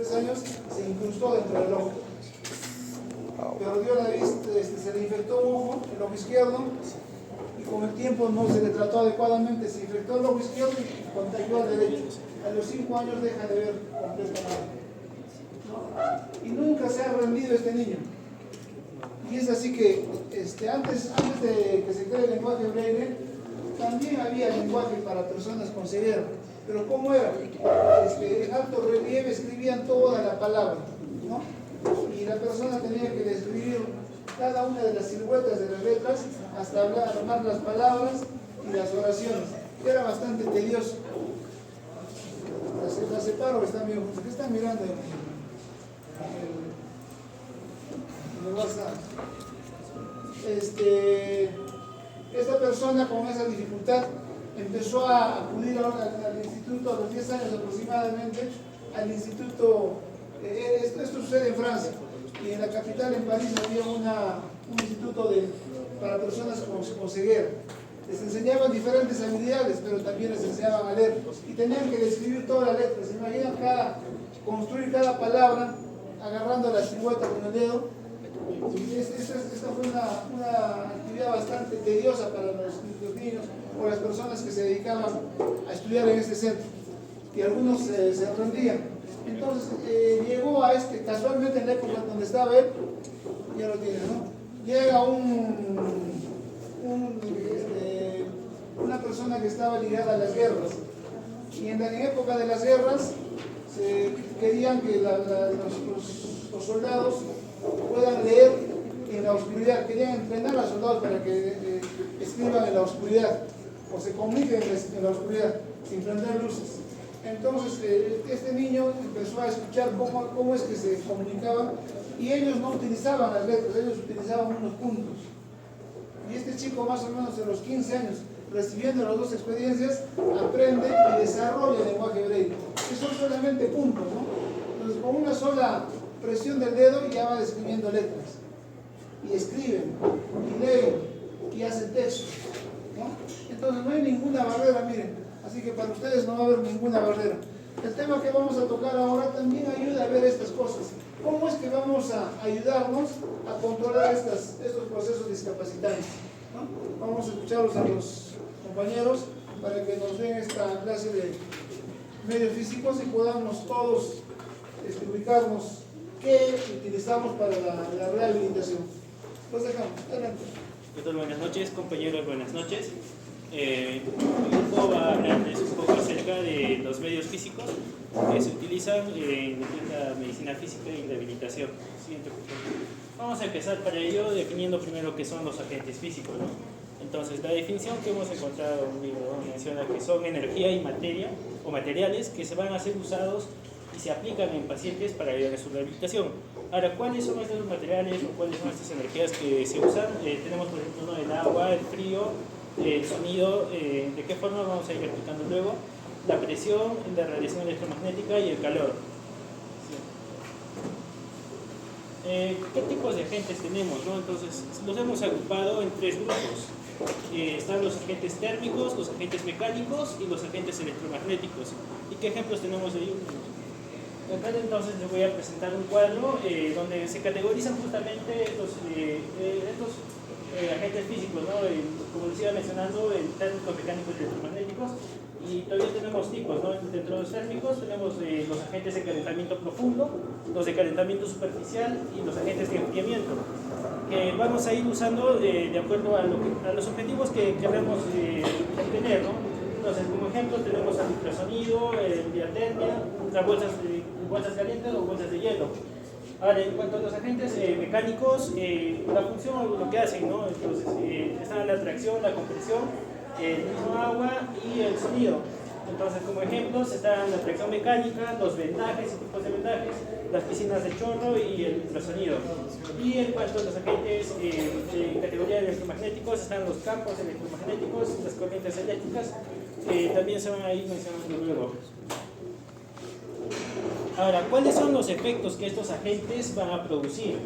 3 años, se incrustó dentro del ojo. Perdió la vista, se le infectó un ojo, el ojo izquierdo, y con el tiempo no se le trató adecuadamente, se infectó el ojo izquierdo y contagió al derecho. A los 5 años deja de ver completamente, ¿no? Y nunca se ha rendido este niño. Y es así que antes de que se cree el lenguaje braille, también había lenguaje para personas con ceguera. Pero ¿cómo era? En alto relieve escribían toda la palabra, ¿no? Y la persona tenía que describir cada una de las siluetas de las letras hasta armar las palabras y las oraciones. Era bastante tedioso. Las separo, están bien juntas. ¿Qué están mirando en el WhatsApp? Esta persona con esa dificultad empezó a acudir al instituto a los 10 años aproximadamente, al instituto, esto sucede en Francia, y en la capital, en París, había un instituto para personas con ceguera. Les enseñaban diferentes habilidades, pero también les enseñaban a leer, y tenían que describir todas las letras. ¿Se imaginan construir cada palabra agarrando la silueta con el dedo? Esta fue una actividad bastante tediosa para los niños o las personas que se dedicaban a estudiar en este centro, y algunos se rendían. Entonces llegó casualmente en la época donde estaba él, ya lo tiene, ¿no? Llega una persona que estaba ligada a las guerras, y en época de las guerras querían que los soldados puedan leer en la oscuridad. Querían entrenar a los soldados para que escriban en la oscuridad o se comuniquen en la oscuridad sin prender luces. Entonces este niño empezó a escuchar cómo es que se comunicaban, y ellos no utilizaban las letras, ellos utilizaban unos puntos. Y este chico, más o menos de los 15 años, recibiendo las dos experiencias, aprende y desarrolla el lenguaje braille, que son solamente puntos, ¿no? Entonces, con una sola presión del dedo ya va describiendo letras, y escriben, y leen, y hacen texto, ¿no? Entonces no hay ninguna barrera, miren, así que para ustedes no va a haber ninguna barrera. El tema que vamos a tocar ahora también ayuda a ver estas cosas. ¿Cómo es que vamos a ayudarnos a controlar estos procesos discapacitantes, ¿no? Vamos a escucharlos a los compañeros para que nos den esta clase de medios físicos y podamos todos ubicarnos qué utilizamos para la rehabilitación. Los dejamos. Adelante. Buenas noches, compañeros, buenas noches. Mi grupo va a hablarles un poco acerca de los medios físicos que se utilizan en la medicina física y rehabilitación. Siguiente, por favor. Vamos a empezar para ello definiendo primero qué son los agentes físicos, ¿no? Entonces, la definición que hemos encontrado en un libro menciona que son energía y materia o materiales que se van a ser usados y se aplican en pacientes para ayudar a su rehabilitación. Ahora, ¿cuáles son estos materiales o cuáles son estas energías que se usan? Tenemos, por ejemplo, ¿no?, el agua, el frío, el sonido, de qué forma vamos a ir explicando luego, la presión, la radiación electromagnética y el calor. ¿Qué tipos de agentes tenemos, no? Entonces, los hemos agrupado en 3 grupos. Están los agentes térmicos, los agentes mecánicos y los agentes electromagnéticos. ¿Y qué ejemplos tenemos de ellos? Acá entonces les voy a presentar un cuadro donde se categorizan justamente estos agentes físicos, ¿no? Como les iba mencionando, el térmicos, mecánicos y electromagnéticos. Y todavía tenemos tipos, ¿no? Dentro de los térmicos tenemos los agentes de calentamiento profundo, los de calentamiento superficial y los agentes de enfriamiento, que vamos a ir usando de acuerdo a los objetivos que queremos obtener, ¿no? Entonces, como ejemplo, tenemos el ultrasonido, diatermia, las bolsas calientes o bolsas de hielo. Ahora, en cuanto a los agentes mecánicos, la función o lo que hacen, ¿no? Entonces, están la tracción, la compresión, el mismo agua y el sonido. Entonces, como ejemplos, están la tracción mecánica, los vendajes y tipos de vendajes, las piscinas de chorro y el ultrasonido. Y en cuanto a los agentes de categoría de electromagnéticos, están los campos electromagnéticos, las corrientes eléctricas, también se van a ir mencionando luego. Ahora, ¿cuáles son los efectos que estos agentes van a producir?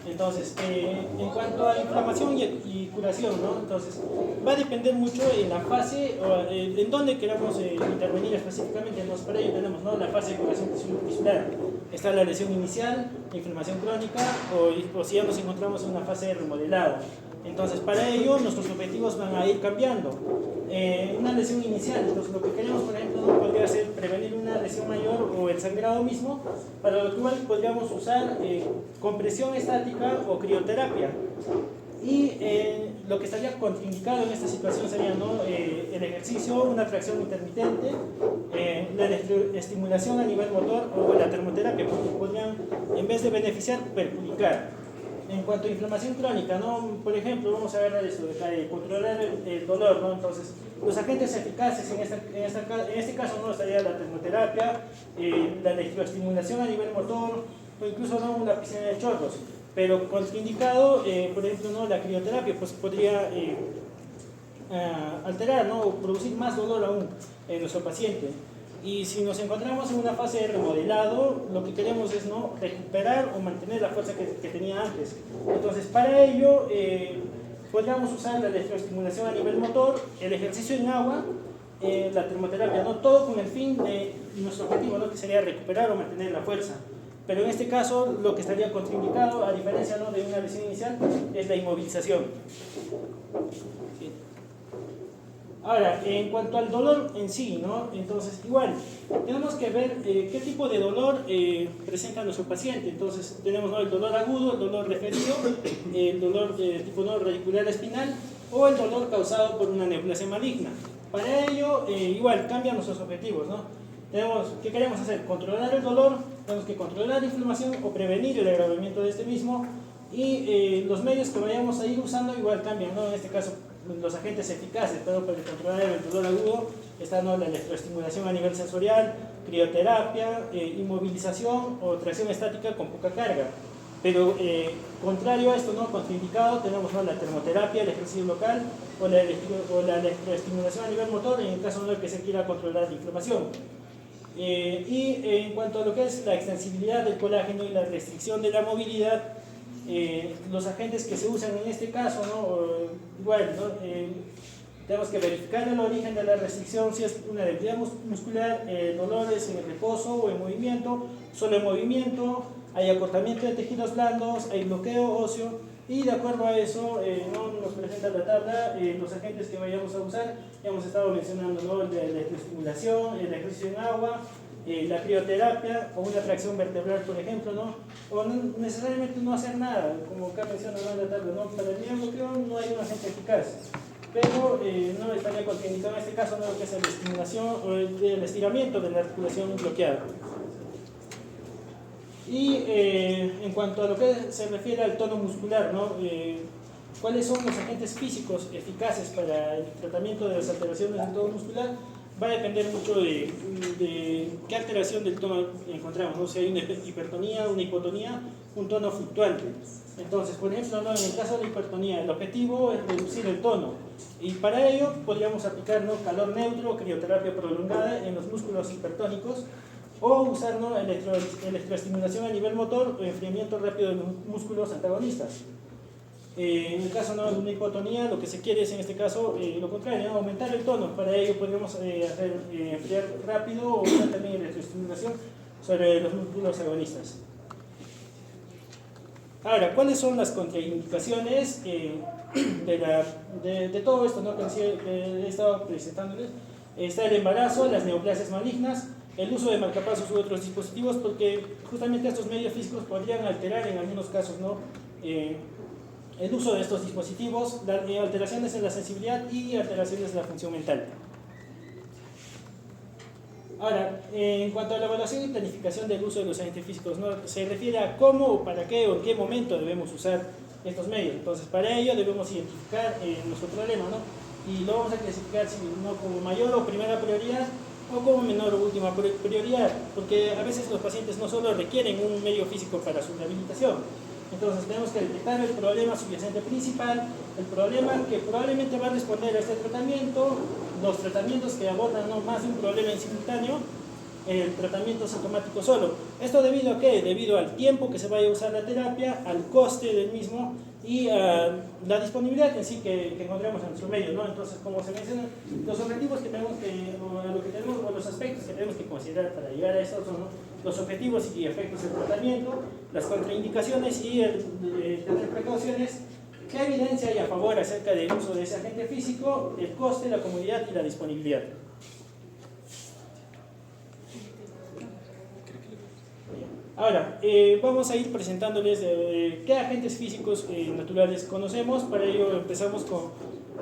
Entonces, en cuanto a inflamación y curación, ¿no? Entonces, va a depender mucho en la fase o en dónde queramos intervenir específicamente. Para ello tenemos, ¿no?, la fase de curación tisular, está la lesión inicial, la inflamación crónica o si ya nos encontramos en una fase de remodelado. Entonces, para ello, nuestros objetivos van a ir cambiando. Una lesión inicial, entonces lo que queremos, por ejemplo, no podría ser prevenir una lesión mayor o el sangrado mismo, para lo cual podríamos usar compresión estática o crioterapia. Y lo que estaría contraindicado en esta situación sería, ¿no?, el ejercicio, una tracción intermitente, la electroestimulación a nivel motor o la termoterapia, porque podrían, en vez de beneficiar, perjudicar. En cuanto a inflamación crónica, ¿no?, por ejemplo, vamos a ver esto de controlar el dolor, ¿no? Entonces, los agentes eficaces en este caso, ¿no?, estaría la termoterapia, la electroestimulación a nivel motor o incluso, ¿no?, una piscina de chorros. Pero contraindicado, por ejemplo, ¿no?, la crioterapia pues podría alterar, ¿no?, o producir más dolor aún en nuestro paciente. Y si nos encontramos en una fase de remodelado, lo que queremos es, ¿no?, recuperar o mantener la fuerza que tenía antes. Entonces, para ello, podríamos usar la electroestimulación a nivel motor, el ejercicio en agua, la termoterapia, ¿no?, todo con el fin de nuestro objetivo, ¿no?, que sería recuperar o mantener la fuerza. Pero en este caso, lo que estaría contraindicado, a diferencia, ¿no?, de una lesión inicial, es la inmovilización. ¿Sí? Ahora, en cuanto al dolor en sí, ¿no?, entonces, igual, tenemos que ver qué tipo de dolor presenta nuestro paciente. Entonces, tenemos, ¿no?, el dolor agudo, el dolor referido, el dolor de tipo, ¿no?, radicular espinal o el dolor causado por una neoplasia maligna. Para ello, igual, cambian nuestros objetivos, ¿no? ¿Qué queremos hacer? Controlar el dolor, tenemos que controlar la inflamación o prevenir el agravamiento de este mismo, y los medios que vayamos a ir usando igual cambian, ¿no? En este caso, los agentes eficaces, pero para controlar el dolor agudo está, ¿no?, la electroestimulación a nivel sensorial, crioterapia, inmovilización o tracción estática con poca carga. Pero contrario a esto, ¿no?, contraindicado, tenemos, ¿no?, la termoterapia, el ejercicio local o la electroestimulación a nivel motor en el caso, ¿no?, de que se quiera controlar la inflamación. Y en cuanto a lo que es la extensibilidad del colágeno y la restricción de la movilidad, los agentes que se usan en este caso, ¿no?, igual, ¿no?, tenemos que verificar el origen de la restricción, si es una debilidad muscular, dolores en el reposo o en movimiento, solo en movimiento, hay acortamiento de tejidos blandos, hay bloqueo óseo, y de acuerdo a eso, ¿no?, nos presenta la tabla los agentes que vayamos a usar. Ya hemos estado mencionando, ¿no?, la electroestimulación, el ejercicio en agua, la crioterapia o una tracción vertebral, por ejemplo, ¿no?, o no, necesariamente no hacer nada, como acá menciona, ¿no?, la tabla, ¿no?, para el miobloqueo no hay un agente eficaz, pero no estaría contraindicado en este caso, ¿no?, lo que es la estimulación o el estiramiento de la articulación bloqueada. Y en cuanto a lo que se refiere al tono muscular, ¿no?, ¿cuáles son los agentes físicos eficaces para el tratamiento de las alteraciones del tono muscular? Va a depender mucho de qué alteración del tono encontramos, ¿no? Si hay una hipertonía, una hipotonía, un tono fluctuante. Entonces, por ejemplo, ¿no?, en el caso de la hipertonía, el objetivo es reducir el tono, y para ello podríamos aplicar, ¿no?, calor neutro, crioterapia prolongada en los músculos hipertónicos, o usar, ¿no?, electroestimulación a nivel motor o enfriamiento rápido de los músculos antagonistas. En el caso, ¿no?, de una hipotonía, lo que se quiere es, en este caso, lo contrario, ¿no?, aumentar el tono. Para ello podríamos hacer enfriar rápido o usar también electroestimulación sobre los músculos agonistas. Ahora, ¿cuáles son las contraindicaciones de todo esto, ¿no?, que he estado presentándoles? Está el embarazo, las neoplasias malignas, el uso de marcapasos u otros dispositivos, porque justamente estos medios físicos podrían alterar en algunos casos, ¿no?, el uso de estos dispositivos, alteraciones en la sensibilidad y alteraciones en la función mental. Ahora, en cuanto a la evaluación y planificación del uso de los agentes físicos, ¿no?, se refiere a cómo, o para qué o en qué momento debemos usar estos medios. Entonces, para ello debemos identificar nuestro problema, ¿no?, y lo vamos a clasificar, ¿no?, como mayor o primera prioridad o como menor o última prioridad, porque a veces los pacientes no solo requieren un medio físico para su rehabilitación. Entonces tenemos que detectar el problema subyacente principal, el problema que probablemente va a responder a este tratamiento, los tratamientos que abordan, ¿no?, más de un problema en simultáneo, el tratamiento sintomático solo. ¿Esto debido a qué? Debido al tiempo que se vaya a usar la terapia, al coste del mismo y a la disponibilidad en sí que encontramos en nuestro medio, ¿no? Entonces, como se menciona, los objetivos que tenemos o los aspectos que tenemos que considerar para llegar a esto son, ¿no?, los objetivos y efectos del tratamiento, las contraindicaciones y tener precauciones, qué evidencia hay a favor acerca del uso de ese agente físico, el coste, la comodidad y la disponibilidad. Ahora, vamos a ir presentándoles qué agentes físicos naturales conocemos. Para ello empezamos con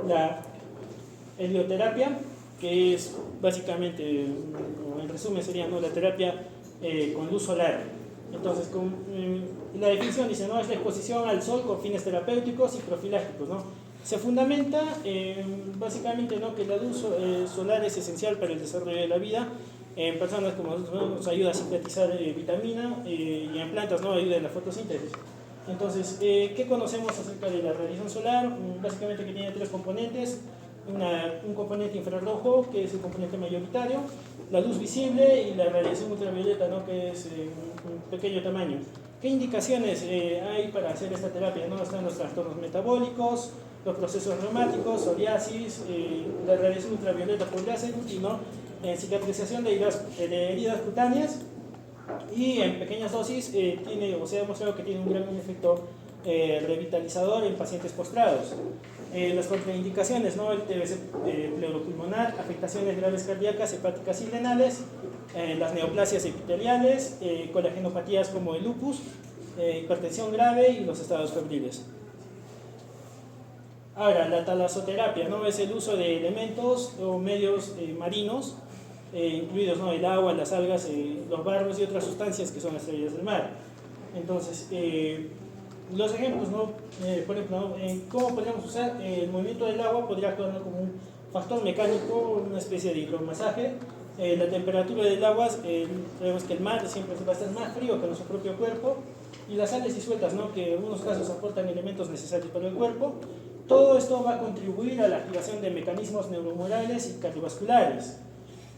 la helioterapia, que es básicamente, en resumen sería, ¿no?, la terapia con luz solar. Entonces, la definición dice, ¿no?, es la exposición al sol con fines terapéuticos y profilácticos, ¿no? Se fundamenta básicamente, ¿no?, que la luz solar es esencial para el desarrollo de la vida. En personas como nosotros, ¿no?, nos ayuda a sintetizar vitamina, y en plantas, ¿no?, ayuda en la fotosíntesis. Entonces, ¿qué conocemos acerca de la radiación solar? Básicamente que tiene tres componentes. Un componente infrarrojo, que es el componente mayoritario, la luz visible y la radiación ultravioleta, ¿no?, que es un pequeño tamaño. ¿Qué indicaciones hay para hacer esta terapia, ¿no? Están los trastornos metabólicos, los procesos reumáticos, psoriasis, la radiación ultravioleta podría ser útil, ¿no?, en cicatrización de heridas cutáneas, y en pequeñas dosis se ha demostrado que tiene un gran efecto revitalizador en pacientes postrados. Las contraindicaciones, ¿no?, el TBC pleuropulmonar, afectaciones graves cardíacas, hepáticas y renales, las neoplasias epiteliales, colagenopatías como el lupus, hipertensión grave y los estados febriles. Ahora, la talasoterapia, ¿no?, es el uso de elementos o medios marinos, incluidos, ¿no?, el agua, las algas, los barros y otras sustancias que son estrellas del mar. Entonces, los ejemplos, ¿no?, por ejemplo, ¿no?, ¿cómo podríamos usar? El movimiento del agua podría actuar, ¿no?, como un factor mecánico, una especie de hidromasaje. La temperatura del agua, sabemos que el mar siempre va a estar más frío que nuestro propio cuerpo, y las sales disueltas, ¿no?, que en algunos casos aportan elementos necesarios para el cuerpo. Todo esto va a contribuir a la activación de mecanismos neuromorales y cardiovasculares.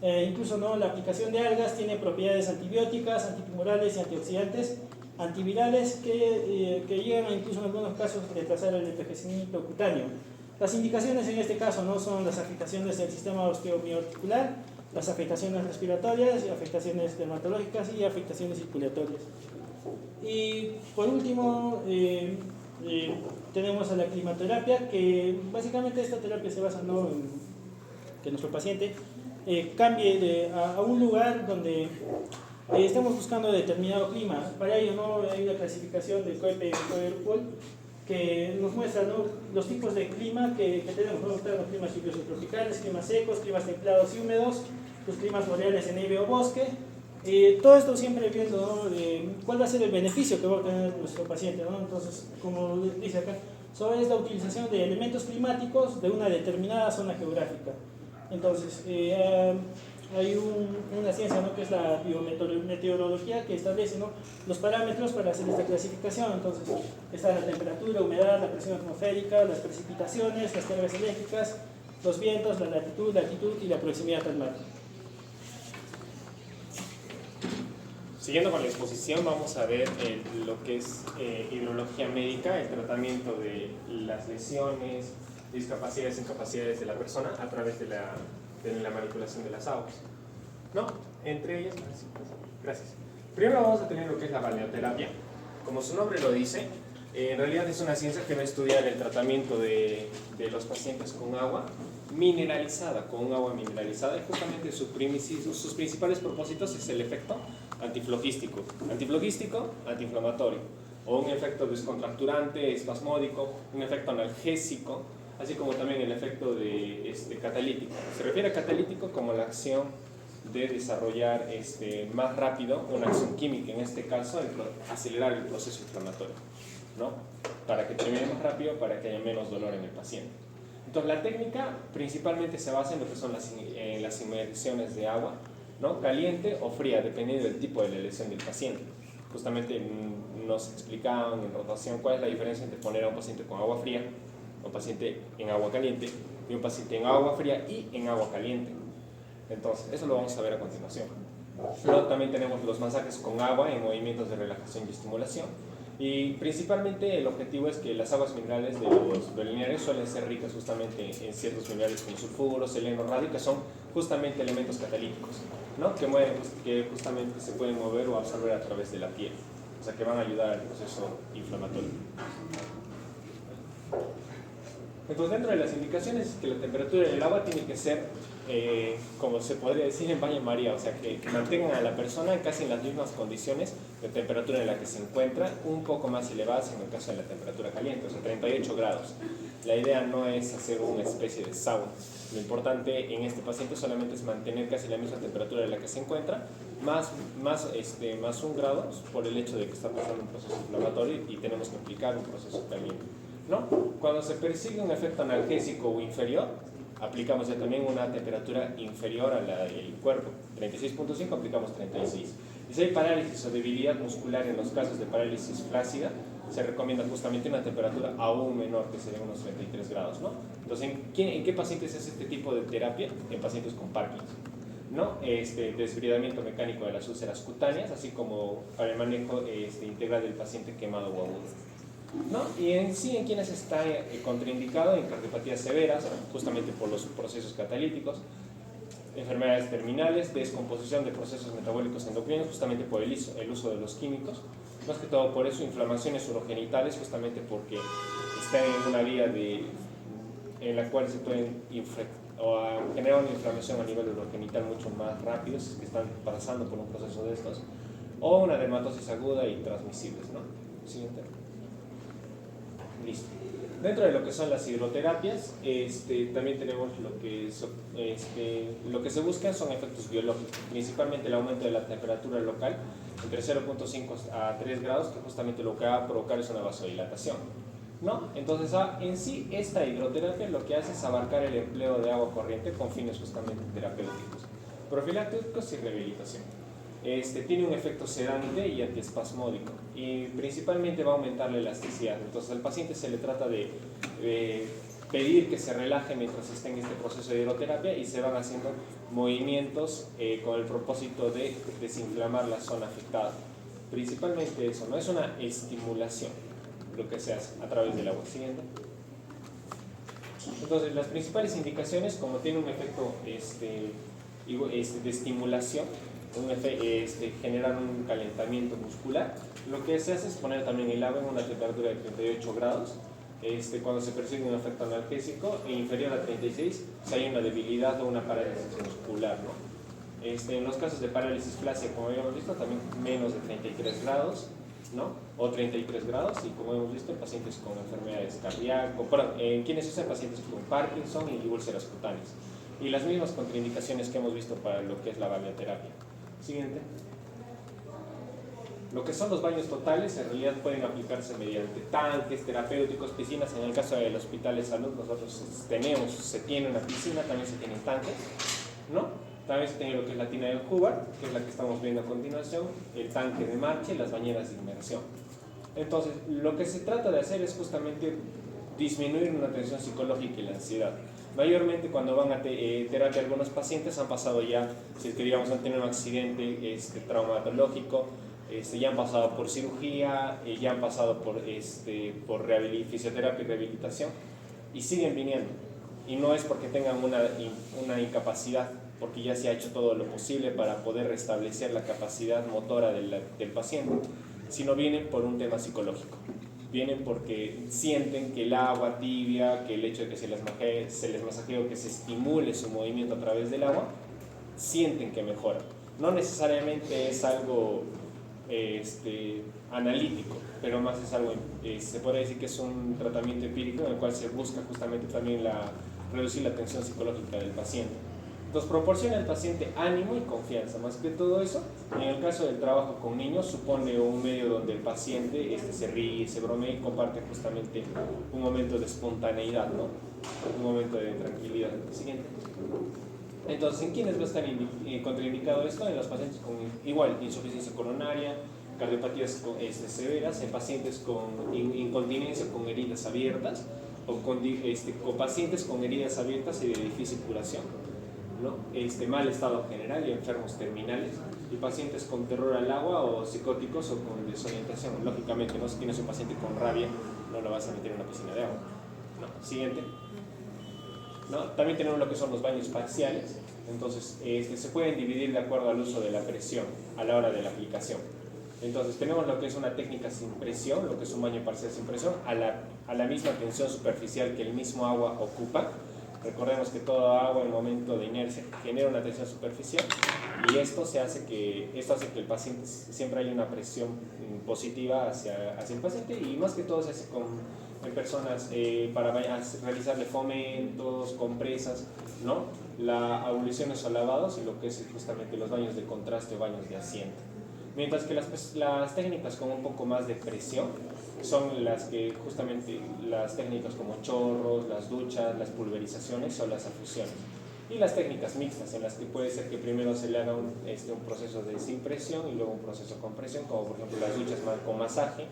Incluso, ¿no?, la aplicación de algas tiene propiedades antibióticas, antitumorales y antioxidantes, antivirales que llegan a, incluso en algunos casos, a retrasar el envejecimiento cutáneo. Las indicaciones en este caso, ¿no?, son las afectaciones del sistema osteomioarticular, las afectaciones respiratorias, afectaciones dermatológicas y afectaciones circulatorias. Y por último, tenemos a la climaterapia, que básicamente esta terapia se basa, ¿no?, en que nuestro paciente cambie a un lugar donde estamos buscando determinado clima. Para ello, ¿no?, hay una clasificación del COEP y COERPOL que nos muestra, ¿no?, los tipos de clima que tenemos, ¿no? Los climas lluviosos tropicales, climas secos, climas templados y húmedos, los climas boreales en nieve o bosque. Todo esto siempre viendo, ¿no?, cuál va a ser el beneficio que va a obtener nuestro paciente, ¿no? Entonces, como dice acá, sobre la utilización de elementos climáticos de una determinada zona geográfica. Entonces, hay una ciencia, ¿no?, que es la biometeorología, que establece, ¿no?, los parámetros para hacer esta clasificación. Entonces, está la temperatura, humedad, la presión atmosférica, las precipitaciones, las cargas eléctricas, los vientos, la latitud, la altitud y la proximidad al mar. Siguiendo con la exposición, vamos a ver lo que es hidrología médica, el tratamiento de las lesiones, discapacidades, incapacidades de la persona a través de la manipulación de las aguas, ¿no? Entre ellas, gracias. Primero vamos a tener lo que es la balneoterapia. Como su nombre lo dice, en realidad es una ciencia que va a estudiar el tratamiento de los pacientes con agua mineralizada, con un agua mineralizada, y justamente sus principales propósitos es el efecto antiflogístico, antiinflamatorio, o un efecto descontracturante, espasmódico, un efecto analgésico, así como también el efecto catalítico. Se refiere a catalítico como la acción de desarrollar más rápido una acción química, en este caso acelerar el proceso inflamatorio, ¿no?, para que termine más rápido, para que haya menos dolor en el paciente. Entonces, la técnica principalmente se basa en lo que son las inmersiones de agua, ¿no?, caliente o fría, dependiendo del tipo de la lesión del paciente. Justamente nos explicaban en rotación cuál es la diferencia entre poner a un paciente con agua fría, un paciente en agua caliente, y un paciente en agua fría y en agua caliente. Entonces, eso lo vamos a ver a continuación. Luego también tenemos los masajes con agua en movimientos de relajación y estimulación. Y principalmente el objetivo es que las aguas minerales de los balnearios suelen ser ricas justamente en ciertos minerales como sulfuro, seleno, radio, que son justamente elementos catalíticos. ¿no? Que justamente se pueden mover o absorber a través de la piel, o sea que van a ayudar al proceso inflamatorio. Entonces, dentro de las indicaciones, que la temperatura del agua tiene que ser, como se podría decir en baño María, o sea que mantengan a la persona casi en las mismas condiciones de temperatura en la que se encuentra, un poco más elevadas en el caso de la temperatura caliente, o sea 38 grados. La idea no es hacer una especie de sauna. Lo importante en este paciente solamente es mantener casi la misma temperatura en la que se encuentra, más 1 grado por el hecho de que está pasando un proceso inflamatorio y tenemos que aplicar un proceso caliente, ¿no? Cuando se persigue un efecto analgésico o inferior, aplicamos ya también una temperatura inferior a la del cuerpo. 36.5 aplicamos 36. Y si hay parálisis o debilidad muscular en los casos de parálisis flácida, se recomienda justamente una temperatura aún menor, que serían unos 33 grados, ¿no? Entonces, ¿en qué pacientes se hace este tipo de terapia? En pacientes con Parkinson, ¿no? Desbridamiento mecánico de las úlceras cutáneas, así como para el manejo integral del paciente quemado o agudo, ¿no? Y en sí, en quienes está contraindicado en cardiopatías severas, justamente por los procesos catalíticos, enfermedades terminales, descomposición de procesos metabólicos endocrinos, justamente por el uso de los químicos, más que todo por eso, inflamaciones urogenitales, justamente porque están en una vía en la cual se pueden generar una inflamación a nivel urogenital mucho más rápido, si es que están pasando por un proceso de estos, o una dermatosis aguda y transmisibles, ¿no? Siguiente. Listo. Dentro de lo que son las hidroterapias, también tenemos lo que se busca son efectos biológicos, principalmente el aumento de la temperatura local entre 0.5 a 3 grados, que justamente lo que va a provocar es una vasodilatación, ¿no? Entonces, en sí, esta hidroterapia lo que hace es abarcar el empleo de agua corriente con fines justamente terapéuticos, profilácticos y rehabilitación. Tiene un efecto sedante y antiespasmódico y principalmente va a aumentar la elasticidad. Entonces al paciente se le trata de pedir que se relaje mientras esté en este proceso de hidroterapia y se van haciendo movimientos con el propósito de desinflamar la zona afectada. Principalmente eso, no es una estimulación lo que se hace a través del agua. Siguiente. Entonces las principales indicaciones, como tiene un efecto de estimulación, generan un calentamiento muscular, lo que se hace es poner también el agua en una temperatura de 38 grados. Cuando se persigue un efecto analgésico inferior a 36, si hay una debilidad o una parálisis muscular, ¿no? En los casos de parálisis flácida, como habíamos visto, también menos de 33 grados, ¿no? O 33 grados, y como hemos visto, en pacientes con enfermedades cardíacas, en quienes usan pacientes con Parkinson y úlceras cutáneas. Y las mismas contraindicaciones que hemos visto para lo que es la balneoterapia. Siguiente. Lo que son los baños totales en realidad pueden aplicarse mediante tanques terapéuticos, piscinas. En el caso del Hospital de Salud nosotros se tiene una piscina, también se tienen tanques, ¿no? También se tiene lo que es la tina de Hubbard, que es la que estamos viendo a continuación, el tanque de marcha y las bañeras de inmersión. Entonces, lo que se trata de hacer es justamente disminuir una tensión psicológica y la ansiedad. Mayormente cuando van a terapia algunos pacientes han pasado ya, si es que digamos han tenido un accidente traumatológico, ya han pasado por cirugía, ya han pasado por fisioterapia y rehabilitación y siguen viniendo. Y no es porque tengan una incapacidad, porque ya se ha hecho todo lo posible para poder restablecer la capacidad motora del paciente, sino vienen por un tema psicológico. Vienen porque sienten que el agua tibia, que el hecho de que se les masajee o que se estimule su movimiento a través del agua, sienten que mejora. No necesariamente es algo analítico, pero más es algo, se puede decir que es un tratamiento empírico en el cual se busca justamente también reducir la tensión psicológica del paciente. Entonces proporciona al paciente ánimo y confianza. Más que todo eso, en el caso del trabajo con niños, supone un medio donde el paciente se ríe, se bromea y comparte justamente un momento de espontaneidad, ¿no? Un momento de tranquilidad. Siguiente. Entonces, ¿en quiénes va a estar contraindicado esto? En los pacientes con igual insuficiencia coronaria, cardiopatías severas, en pacientes con incontinencia con heridas abiertas o con pacientes con heridas abiertas y de difícil curación, ¿no? Mal estado general y enfermos terminales, y pacientes con terror al agua o psicóticos o con desorientación. Lógicamente, no, si tienes un paciente con rabia, no lo vas a meter en una piscina de agua. No. Siguiente. ¿no? También tenemos lo que son los baños parciales. Entonces, se pueden dividir de acuerdo al uso de la presión a la hora de la aplicación. Entonces, tenemos lo que es una técnica sin presión, lo que es un baño parcial sin presión, a la misma tensión superficial que el mismo agua ocupa. Recordemos que toda agua en momento de inercia genera una tensión superficial y esto hace que el paciente siempre haya una presión positiva hacia el paciente, y más que todo se hace en personas para realizarle fomentos, compresas, ¿no? Abluciones o lavados y lo que es justamente los baños de contraste o baños de asiento. Mientras que las técnicas con un poco más de presión son las que justamente las técnicas como chorros, las duchas, las pulverizaciones o las afusiones. Y las técnicas mixtas, en las que puede ser que primero se le haga un proceso de sin presión y luego un proceso con presión, como por ejemplo las duchas con masaje,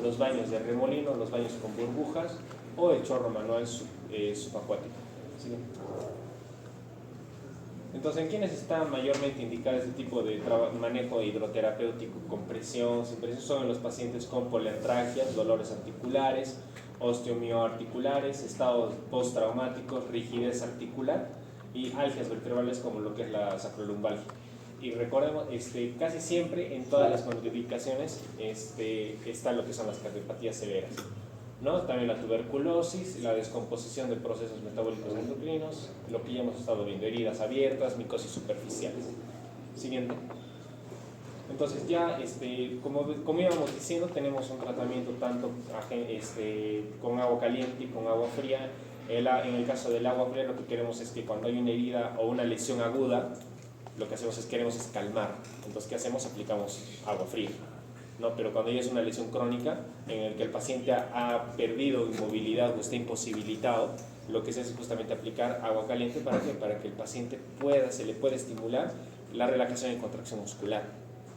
los baños de remolino, los baños con burbujas o el chorro manual subacuático. ¿Sí? Entonces, ¿en quiénes está mayormente indicado este tipo de manejo hidroterapéutico con presión, sin presión? Son en los pacientes con poliartralgias, dolores articulares, osteomioarticulares, estados postraumáticos, rigidez articular y algias vertebrales como lo que es la sacrolumbalgia. Y recordemos, casi siempre en todas las contraindicaciones está lo que son las cardiopatías severas, ¿no? También la tuberculosis, la descomposición de procesos metabólicos endocrinos, lo que ya hemos estado viendo, heridas abiertas, micosis superficiales. Siguiente. Entonces ya, como íbamos diciendo, tenemos un tratamiento tanto con agua caliente y con agua fría. En el caso del agua fría, lo que queremos es que cuando hay una herida o una lesión aguda, lo que hacemos queremos calmar. Entonces, ¿qué hacemos? Aplicamos agua fría. ¿No? Pero cuando ya es una lesión crónica en el que el paciente ha perdido inmovilidad o está imposibilitado, lo que se hace es justamente aplicar agua caliente. ¿Para qué? Para que el paciente se le pueda estimular la relajación y contracción muscular.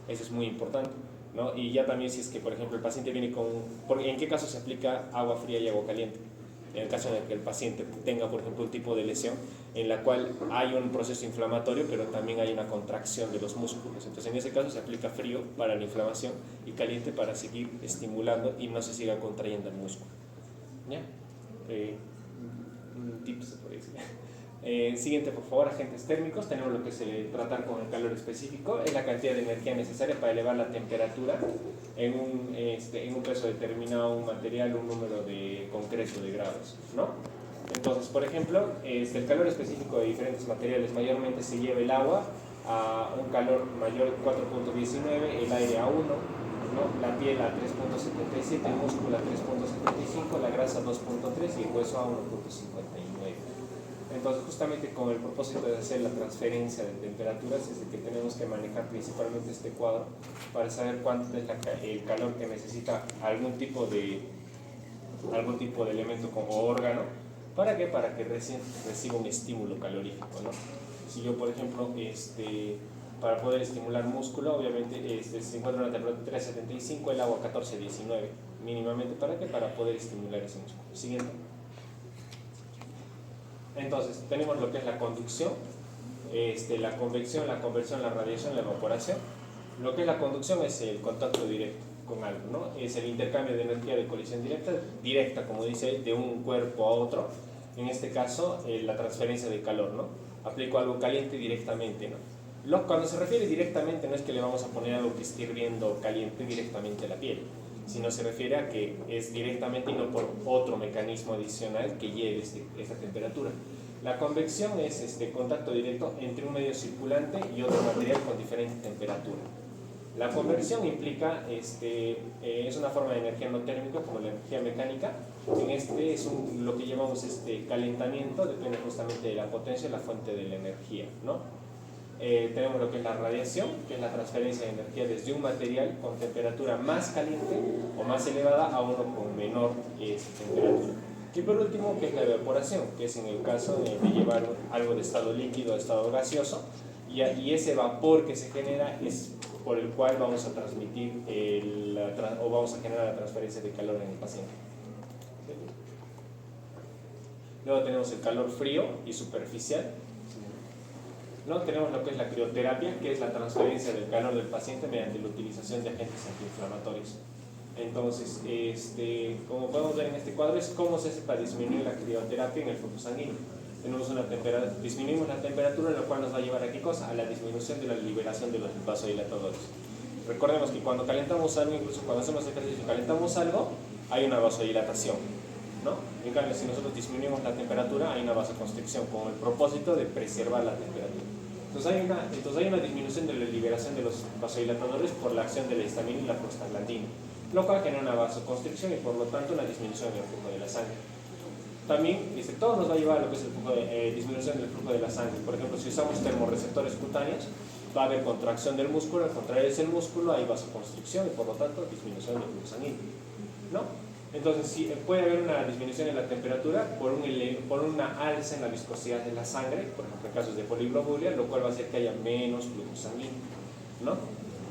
Eso es muy importante, ¿no? Y ya también si es que, por ejemplo, el paciente viene ¿en qué caso se aplica agua fría y agua caliente? En el caso de que el paciente tenga, por ejemplo, un tipo de lesión en la cual hay un proceso inflamatorio, pero también hay una contracción de los músculos. Entonces, en ese caso se aplica frío para la inflamación y caliente para seguir estimulando y no se siga contrayendo el músculo. ¿Ya? Tips, por decir. Siguiente, por favor, agentes térmicos. Tenemos lo que se tratar con el calor específico, es la cantidad de energía necesaria para elevar la temperatura en un peso determinado, un material, un número concreto de grados, ¿no? Entonces, por ejemplo, el calor específico de diferentes materiales, mayormente se lleva el agua a un calor mayor 4.19, el aire a 1, ¿no? La piel a 3.77, el músculo a 3.75, la grasa a 2.3 y el hueso a 1.59. Entonces, justamente con el propósito de hacer la transferencia de temperaturas es el que tenemos que manejar principalmente este cuadro para saber cuánto es el calor que necesita algún tipo de elemento como órgano. ¿Para qué? Para que reciba un estímulo calorífico, ¿no? Si yo, por ejemplo, para poder estimular músculo, obviamente se encuentra una temperatura 3.75, el agua 14.19 mínimamente. ¿Para qué? Para poder estimular ese músculo. Siguiente. Entonces, tenemos lo que es la conducción, la convección, la conversión, la radiación, la evaporación. Lo que es la conducción es el contacto directo con algo, ¿no? Es el intercambio de energía de colisión directa, como dice, de un cuerpo a otro. En este caso, la transferencia de calor, ¿no? Aplico algo caliente directamente, ¿no? Cuando se refiere directamente, no es que le vamos a poner algo que esté hirviendo caliente directamente a la piel, sino se refiere a que es directamente y no por otro mecanismo adicional que lleve esta temperatura. La convección es contacto directo entre un medio circulante y otro material con diferente temperatura. La conversión implica, es una forma de energía no térmica como la energía mecánica. Es lo que llamamos calentamiento, depende justamente de la potencia y la fuente de la energía, ¿no? Tenemos lo que es la radiación, que es la transferencia de energía desde un material con temperatura más caliente o más elevada a uno con menor temperatura. Y por último, que es la evaporación, que es en el caso de llevar algo de estado líquido a estado gaseoso, y ese vapor que se genera es por el cual vamos a transmitir o vamos a generar la transferencia de calor en el paciente. Luego tenemos el calor frío y superficial. ¿No? Tenemos lo que es la crioterapia, que es la transferencia del calor del paciente mediante la utilización de agentes antiinflamatorios. Entonces, como podemos ver en este cuadro, es cómo se hace para disminuir la crioterapia en el flujo sanguíneo. tenemos disminuimos la temperatura, lo cual nos va a llevar a ¿qué cosa? A la disminución de la liberación de los vasodilatadores. Recordemos que cuando calentamos algo, incluso cuando hacemos ejercicio y calentamos algo, hay una vasodilatación, ¿no? En cambio, si nosotros disminuimos la temperatura, hay una vasoconstricción con el propósito de preservar la temperatura. Entonces hay una disminución de la liberación de los vasodilatadores por la acción de la histamina y la prostaglandina, lo cual genera una vasoconstricción y por lo tanto una disminución del flujo de la sangre. También, todo nos va a llevar a lo que es el disminución del flujo de la sangre. Por ejemplo, si usamos termorreceptores cutáneos, va a haber contracción del músculo, al contraerse el músculo hay vasoconstricción y por lo tanto disminución del flujo sanguíneo, ¿no? Entonces sí, puede haber una disminución en la temperatura por una alza en la viscosidad de la sangre, por ejemplo en casos de poliglobulia, lo cual va a hacer que haya menos flujo sanguíneo, ¿no?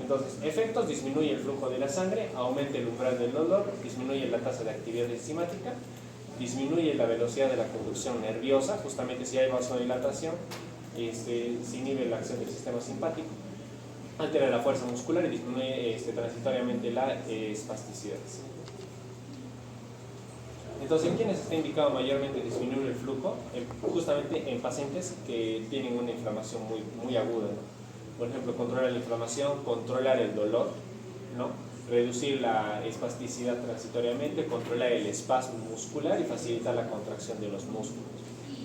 Entonces, efectos: disminuye el flujo de la sangre, aumenta el umbral del dolor, disminuye la tasa de actividad enzimática, disminuye la velocidad de la conducción nerviosa, justamente si hay vasodilatación, se inhibe la acción del sistema simpático, altera la fuerza muscular y disminuye transitoriamente la espasticidad. Entonces, ¿en quiénes está indicado mayormente disminuir el flujo? Justamente en pacientes que tienen una inflamación muy aguda, ¿no? Por ejemplo, controlar la inflamación, controlar el dolor, ¿no? Reducir la espasticidad transitoriamente, controlar el espasmo muscular y facilitar la contracción de los músculos,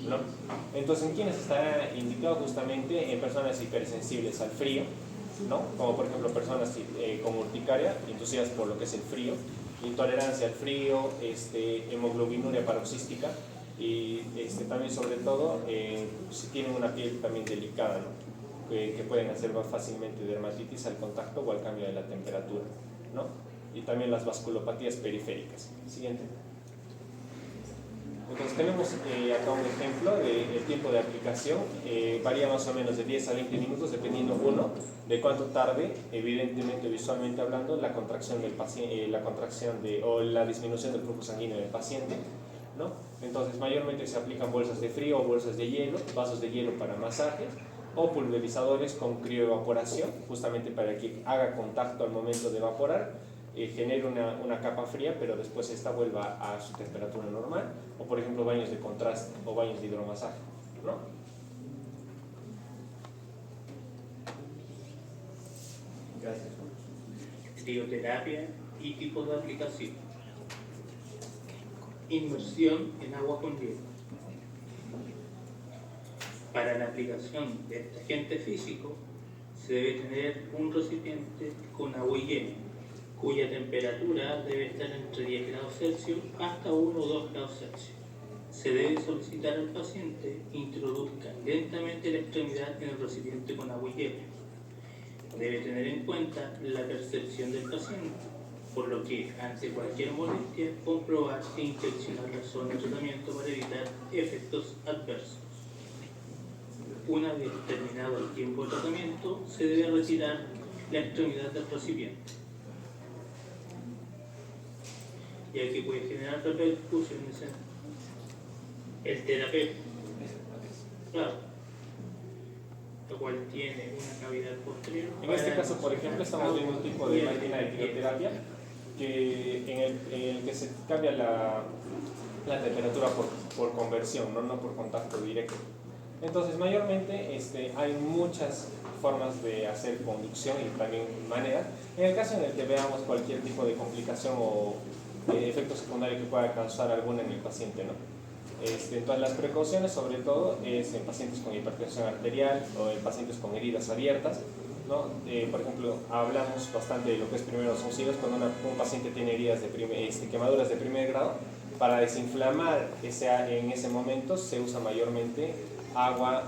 ¿no? Entonces, ¿en quiénes está indicado? Justamente en personas hipersensibles al frío, ¿no? Como por ejemplo personas con urticaria, inducidas por lo que es el frío, intolerancia al frío, hemoglobinuria paroxística y también sobre todo si tienen una piel también delicada, ¿no? que pueden hacer más fácilmente dermatitis al contacto o al cambio de la temperatura, ¿no? Y también las vasculopatías periféricas. Siguiente. Entonces tenemos acá un ejemplo del tiempo de aplicación, varía más o menos de 10 a 20 minutos dependiendo uno de cuánto tarde, evidentemente visualmente hablando, la contracción del paciente, o la disminución del flujo sanguíneo del paciente, ¿no? Entonces mayormente se aplican bolsas de frío o bolsas de hielo, vasos de hielo para masajes o pulverizadores con crioevaporación, justamente para que haga contacto al momento de evaporar, genere una capa fría, pero después esta vuelva a su temperatura normal, o por ejemplo baños de contraste o baños de hidromasaje, ¿no? Gracias. Crioterapia y tipos de aplicación. Inmersión en agua con hielo. Para la aplicación de este agente físico se debe tener un recipiente con agua y hielo, cuya temperatura debe estar entre 10 grados Celsius hasta 1 o 2 grados Celsius. Se debe solicitar al paciente introduzca lentamente la extremidad en el recipiente con agua y hielo. Debe tener en cuenta la percepción del paciente, por lo que ante cualquier molestia comprobar e inspeccionar la zona de tratamiento para evitar efectos adversos. Una vez terminado el tiempo de tratamiento, se debe retirar la extremidad del recipiente, ya que puede generar repercusiones en el terapeuta, claro, lo cual tiene una cavidad posterior. En este caso, por ejemplo, estamos viendo un tipo de máquina de crioterapia en el que se cambia la temperatura por conversión, no por contacto directo. Entonces, mayormente hay muchas formas de hacer conducción y también maneras. En el caso en el que veamos cualquier tipo de complicación o efecto secundario que pueda causar alguna en el paciente, ¿no? Entonces, las precauciones, sobre todo, es en pacientes con hipertensión arterial o en pacientes con heridas abiertas, ¿no? Por ejemplo, hablamos bastante de lo que es primeros auxilios cuando un paciente tiene heridas quemaduras de primer grado. Para desinflamar en ese momento se usa mayormente agua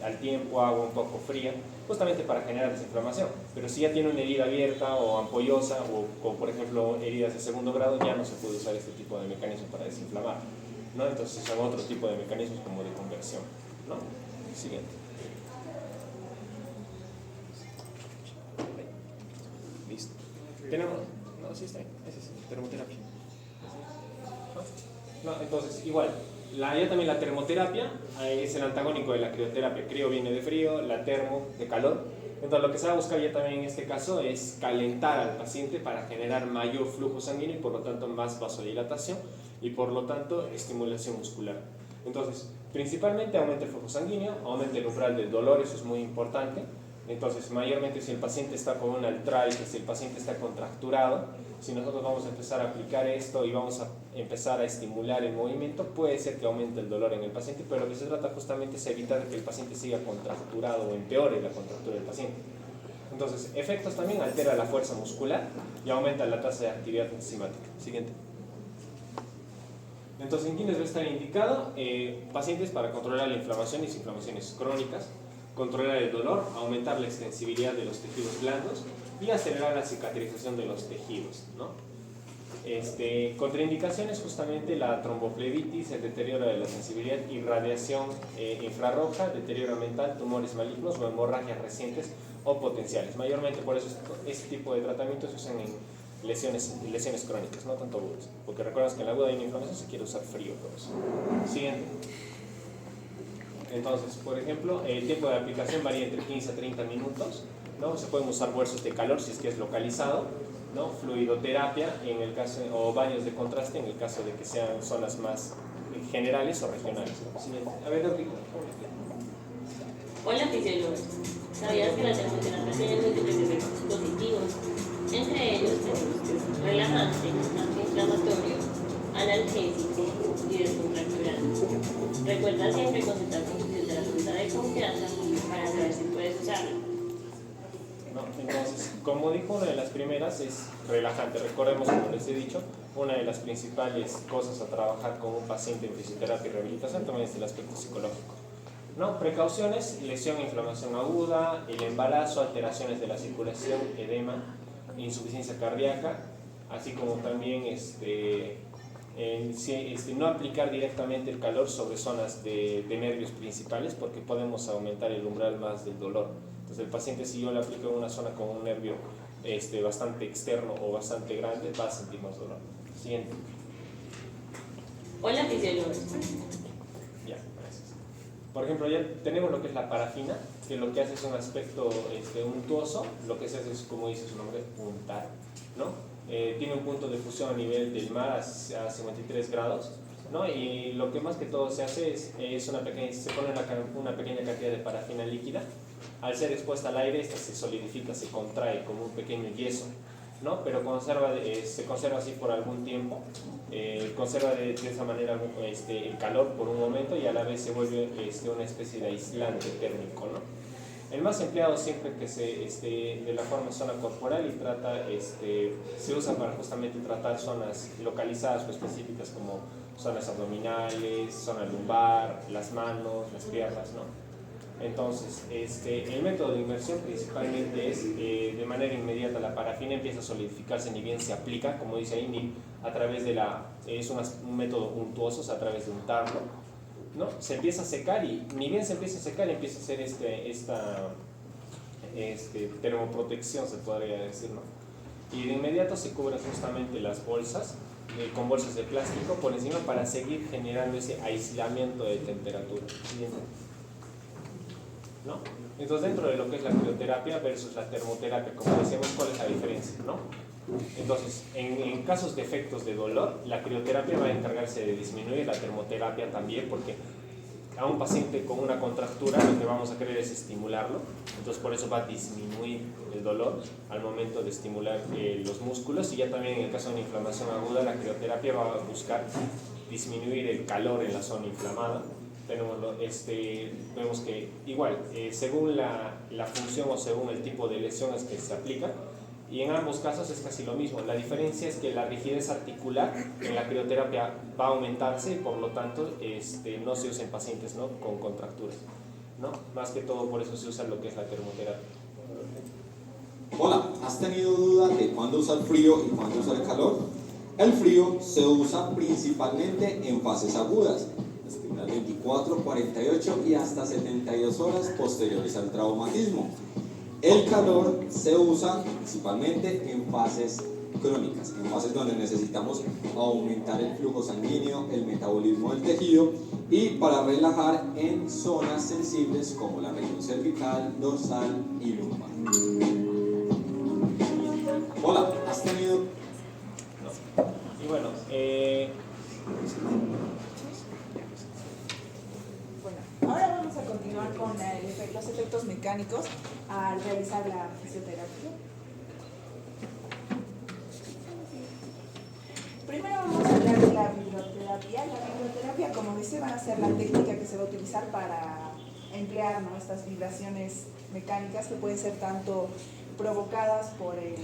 al tiempo, agua un poco fría, justamente para generar desinflamación. Pero si ya tiene una herida abierta o ampollosa o por ejemplo heridas de segundo grado, ya no se puede usar este tipo de mecanismo para desinflamar, ¿no? Entonces son otro tipo de mecanismos como de conversión, ¿no? Siguiente. Listo. Tenemos, no, sí está ahí, ese sí, termoterapia. No, entonces igual. Ya también la termoterapia es el antagónico de la crioterapia. Crio viene de frío, la termo de calor. Entonces lo que se va a buscar ya también en este caso es calentar al paciente para generar mayor flujo sanguíneo y por lo tanto más vasodilatación y por lo tanto estimulación muscular. Entonces Principalmente aumenta el flujo sanguíneo, aumenta el umbral del dolor, eso es muy importante. Entonces, mayormente si el paciente está con una artritis, si el paciente está contracturado, si nosotros vamos a empezar a aplicar esto y vamos a empezar a estimular el movimiento, puede ser que aumente el dolor en el paciente, pero lo que se trata justamente es evitar que el paciente siga contracturado o empeore la contractura del paciente. Entonces, efectos también: altera la fuerza muscular y aumenta la tasa de actividad enzimática. Siguiente. Entonces, ¿en quiénes va a estar indicado? Pacientes para controlar la inflamación y las inflamaciones crónicas, controlar el dolor, aumentar la extensibilidad de los tejidos blandos y acelerar la cicatrización de los tejidos, ¿no? Contraindicaciones: justamente la tromboflebitis, el deterioro de la sensibilidad, irradiación infrarroja, deterioro mental, tumores malignos o hemorragias recientes o potenciales. Mayormente por eso este tipo de tratamientos se usan en lesiones crónicas, no tanto agudas, porque recuerdas que en la aguda hay una inflamación, se quiere usar frío por eso. Siguiente. Entonces, por ejemplo, el tiempo de aplicación varía entre 15 a 30 minutos, ¿no? Se pueden usar bolsos de calor si es que es localizado, ¿no? Fluidoterapia en el caso, o baños de contraste en el caso de que sean zonas más generales o regionales, ¿no? Siguiente. A ver, Enrique. Hola, fisiólogo. ¿Sabías que la termoterapia tiene múltiples efectos positivos? Entre ellos tenemos relajante, antiinflamatorio, analgésico y descontracturante. Recuerda siempre consultar con tu fisioterapeuta de confianza para saber si puedes usarlo. ¿No? Entonces, como dijo, una de las primeras es relajante. Recordemos, como les he dicho, una de las principales cosas a trabajar con un paciente en fisioterapia y rehabilitación también es el aspecto psicológico, ¿no? Precauciones: lesión e inflamación aguda, el embarazo, alteraciones de la circulación, edema, insuficiencia cardíaca, así como también no aplicar directamente el calor sobre zonas de nervios principales, porque podemos aumentar el umbral más del dolor. Entonces el paciente, si yo le aplico en una zona con un nervio bastante externo o bastante grande, va a sentir más dolor. Siguiente. Hola, fisiólogo. Ya, gracias. Por ejemplo, ya tenemos lo que es la parafina, que lo que hace es un aspecto untuoso. Lo que se hace es, como dice su nombre, untar, ¿no? Tiene un punto de fusión a nivel del mar a 53 grados, ¿no? Y lo que más que todo se hace es se pone una pequeña cantidad de parafina líquida. Al ser expuesta al aire, esta se solidifica, se contrae como un pequeño yeso, ¿no? Pero se conserva así por algún tiempo, conserva de esa manera el calor por un momento, y a la vez se vuelve una especie de aislante térmico, ¿no? El más empleado siempre que de la forma zona corporal, y se usa para justamente tratar zonas localizadas o específicas como zonas abdominales, zona lumbar, las manos, las piernas, ¿no? Entonces, el método de inmersión principalmente es de manera inmediata. La parafina empieza a solidificarse ni bien se aplica, como dice ahí, a través de es un método untuoso, o sea, a través de untarlo, ¿no? Se empieza a secar, y ni bien se empieza a secar, empieza a hacer esta termoprotección, se podría decir, ¿no? Y de inmediato se cubren justamente las bolsas con bolsas de plástico por encima para seguir generando ese aislamiento de temperatura, ¿no? Entonces, dentro de lo que es la crioterapia versus la termoterapia, como decíamos, ¿cuál es la diferencia, no? Entonces, en casos de efectos de dolor, la crioterapia va a encargarse de disminuir, la termoterapia también, porque a un paciente con una contractura lo que vamos a querer es estimularlo. Entonces, por eso va a disminuir el dolor al momento de estimular los músculos. Y ya también en el caso de una inflamación aguda, la crioterapia va a buscar disminuir el calor en la zona inflamada. Vemos que igual, según la función o según el tipo de lesiones que se aplica, y en ambos casos es casi lo mismo. La diferencia es que la rigidez articular en la crioterapia va a aumentarse, y por lo tanto no se usa en pacientes, ¿no?, con contracturas, ¿no? Más que todo por eso se usa lo que es la termoterapia. Hola, ¿has tenido duda de cuándo usar frío y cuándo usar calor? El frío se usa principalmente en fases agudas, las primeras 24, 48 y hasta 72 horas posteriores al traumatismo. El calor se usa principalmente en fases crónicas, en fases donde necesitamos aumentar el flujo sanguíneo, el metabolismo del tejido, y para relajar en zonas sensibles como la región cervical, dorsal y lumbar. Hola, ¿has tenido? No. Y bueno, con los efectos mecánicos al realizar la fisioterapia. Primero vamos a hablar de la vibroterapia. La vibroterapia, como dice, va a ser la técnica que se va a utilizar para emplear, ¿no?, estas vibraciones mecánicas que pueden ser tanto provocadas por el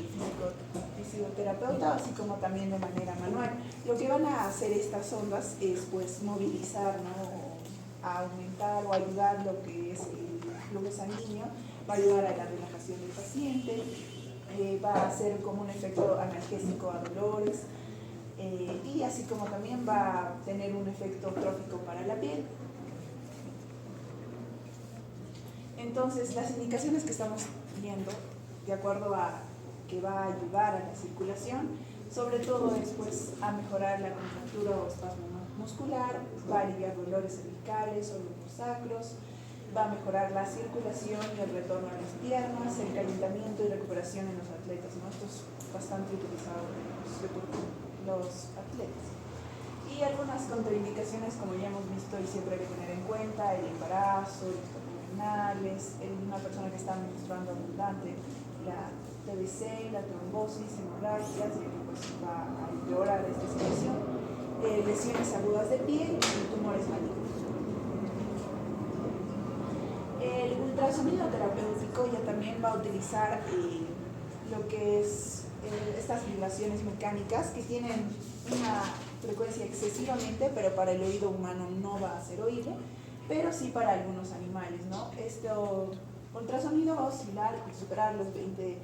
fisioterapeuta, así como también de manera manual. Lo que van a hacer estas ondas es pues movilizar, ¿no?, a aumentar o ayudar lo que es el flujo sanguíneo, va a ayudar a la relajación del paciente, va a hacer como un efecto analgésico a dolores, y así como también va a tener un efecto trófico para la piel. Entonces, las indicaciones que estamos viendo, de acuerdo a que va a ayudar a la circulación, sobre todo es pues a mejorar la contractura o espasmo muscular, va a aliviar dolores cervicales o lumbosacros, va a mejorar la circulación y el retorno a las piernas, el calentamiento y recuperación en los atletas, ¿no? Esto es bastante utilizado en los atletas. Y algunas contraindicaciones, como ya hemos visto y siempre hay que tener en cuenta: el embarazo, los renales, una persona que está menstruando abundante, la TBC, la trombosis, hemorragias, y que pues va a empeorar esta situación, lesiones agudas de piel y tumores malignos. El ultrasonido terapéutico ya también va a utilizar lo que es estas vibraciones mecánicas que tienen una frecuencia excesivamente, pero para el oído humano no va a ser oíble, pero sí para algunos animales, ¿no? Este ultrasonido va a oscilar y superar los 20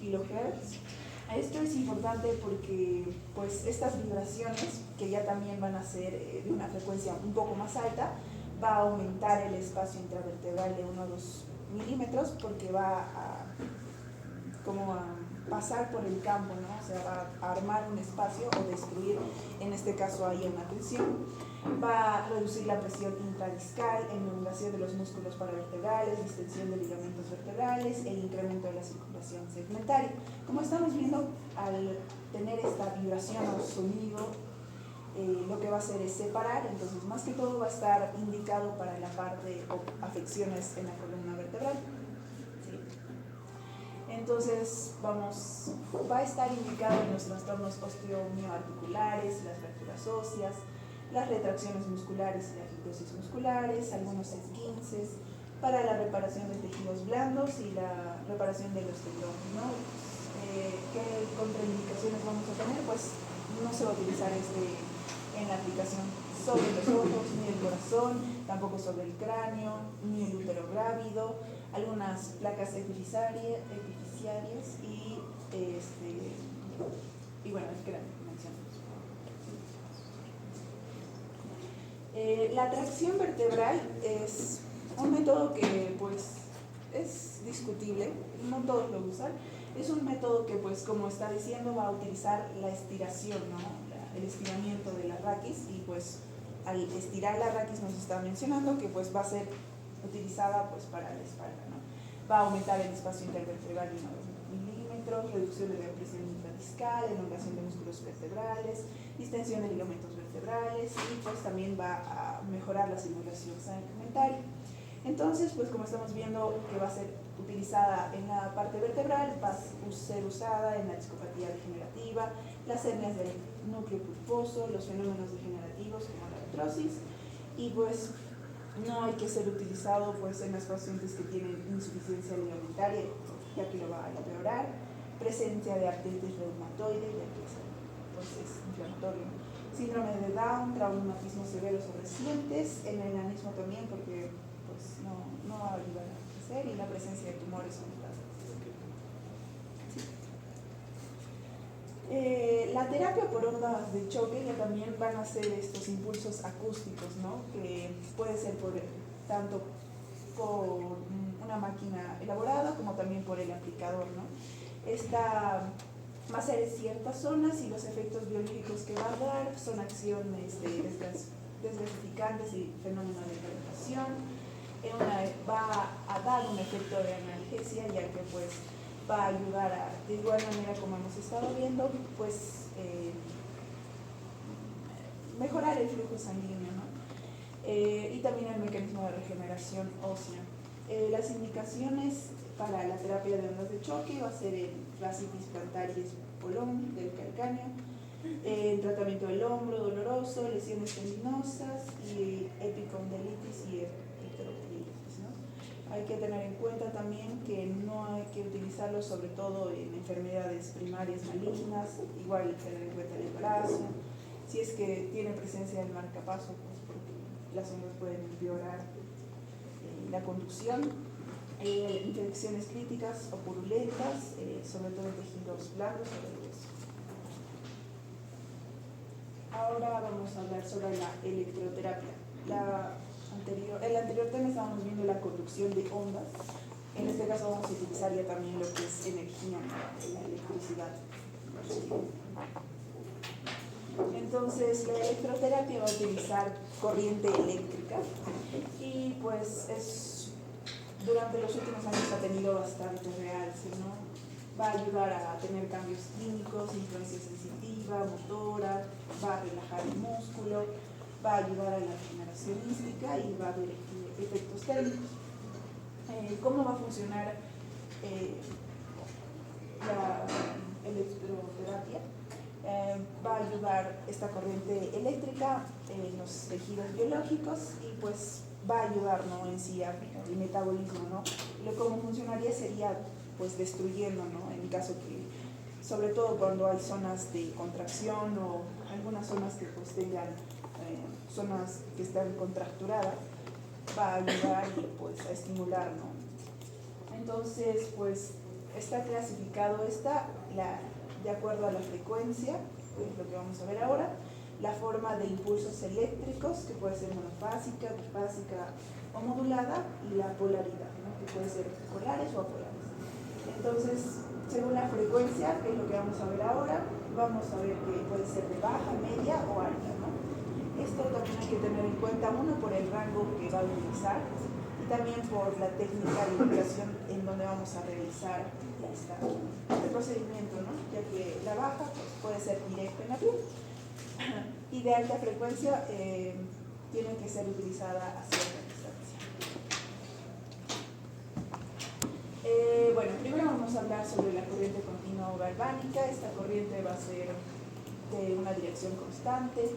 kHz. Esto es importante porque pues estas vibraciones, que ya también van a ser de una frecuencia un poco más alta, va a aumentar el espacio intravertebral de 1 a 2 milímetros, porque va a pasar por el campo, ¿no? O sea, va a armar un espacio o destruir, en este caso hay una tensión. Va a reducir la presión intradiscal, elongación de los músculos paravertebrales, distensión de ligamentos vertebrales, el incremento de la circulación segmentaria. Como estamos viendo, al tener esta vibración o sonido, lo que va a hacer es separar, entonces más que todo va a estar indicado para la parte o afecciones en la columna vertebral. ¿Sí? Entonces va a estar indicado en los trastornos osteomioarticulares, las fracturas óseas, las retracciones musculares y las litosis musculares, algunos esguinces, para la reparación de tejidos blandos y la reparación de los tendones, ¿no? ¿Qué contraindicaciones vamos a tener? Pues no se va a utilizar en la aplicación sobre los ojos, ni el corazón, tampoco sobre el cráneo, ni el útero grávido, algunas placas epifisiarias y bueno, el cráneo que mencionamos. La tracción vertebral es un método que pues es discutible, no todos lo usan. Es un método que pues, como está diciendo, va a utilizar la estiración, ¿no? El estiramiento de la raquis, y pues al estirar la raquis nos está mencionando que pues va a ser utilizada pues para la espalda, ¿no? Va a aumentar el espacio intervertebral de 1 a 2 milímetros, reducción de la presión intradiscal, elongación de músculos vertebrales, distensión de ligamentos vertebrales, y pues también va a mejorar la circulación segmentaria. Entonces, pues como estamos viendo que va a ser utilizada en la parte vertebral, va a ser usada en la discopatía degenerativa, las hernias del núcleo pulposo, los fenómenos degenerativos como la artrosis, y pues no hay que ser utilizado pues en los pacientes que tienen insuficiencia ligamentaria, ya que lo va a empeorar, presencia de artritis reumatoide, ya que pues es inflamatorio, síndrome de Down, traumatismos severos o recientes, el enanismo también, porque pues no va a ayudar a crecer, y la presencia de tumores o metástasis. Sí. La terapia por ondas de choque ya también van a ser estos impulsos acústicos, ¿no? Que puede ser tanto por una máquina elaborada como también por el aplicador, ¿no? Esta va a ser en ciertas zonas, y los efectos biológicos que va a dar son acciones desgasificantes y fenómenos de calefacción. Va a dar un efecto de analgesia, ya que pues va a ayudar de igual manera como hemos estado viendo, pues mejorar el flujo sanguíneo, ¿no? y también el mecanismo de regeneración ósea. Las indicaciones para la terapia de ondas de choque va a ser el fascitis plantaris polón del calcáneo, el tratamiento del hombro doloroso, lesiones tendinosas y epicondilitis y heteroclitis, ¿no? Hay que tener en cuenta también que no hay que utilizarlo sobre todo en enfermedades primarias malignas, igual tener en cuenta el embarazo, si es que tiene presencia del marcapaso, pues porque las ondas pueden empeorar la conducción, infecciones críticas o purulentas, sobre todo en tejidos blandos o del hueso. Ahora vamos a hablar sobre la electroterapia. El anterior tema estábamos viendo la conducción de ondas. En este caso vamos a utilizar ya también lo que es energía, la electricidad. Entonces la electroterapia va a utilizar corriente eléctrica y pues durante los últimos años ha tenido bastante realce, ¿no? Va a ayudar a tener cambios químicos, influencia sensitiva, motora, va a relajar el músculo, va a ayudar a la regeneración mística y va a haber efectos térmicos. ¿Cómo va a funcionar la electroterapia? Va a ayudar esta corriente eléctrica en los tejidos biológicos y pues va a ayudar, ¿no?, en sí al metabolismo, ¿no? Cómo funcionaría sería pues destruyendo, ¿no?, en caso que, sobre todo cuando hay zonas de contracción o algunas zonas que pues tengan zonas que están contracturadas, va a ayudar y pues a estimular, ¿no? Entonces pues está clasificado de acuerdo a la frecuencia, que es lo que vamos a ver ahora, la forma de impulsos eléctricos, que puede ser monofásica, bifásica o modulada, y la polaridad, ¿no?, que puede ser polares o apolares. Entonces, según la frecuencia, que es lo que vamos a ver ahora, vamos a ver que puede ser de baja, media o alta, ¿no? Esto también hay que tener en cuenta, uno, por el rango que va a utilizar y también por la técnica de ubicación en donde vamos a realizar este procedimiento, ¿no? Ya que la baja pues, puede ser directa en la piel y de alta frecuencia tiene que ser utilizada a cierta distancia. Bueno, primero vamos a hablar sobre la corriente continua o galvánica. Esta corriente va a ser de una dirección constante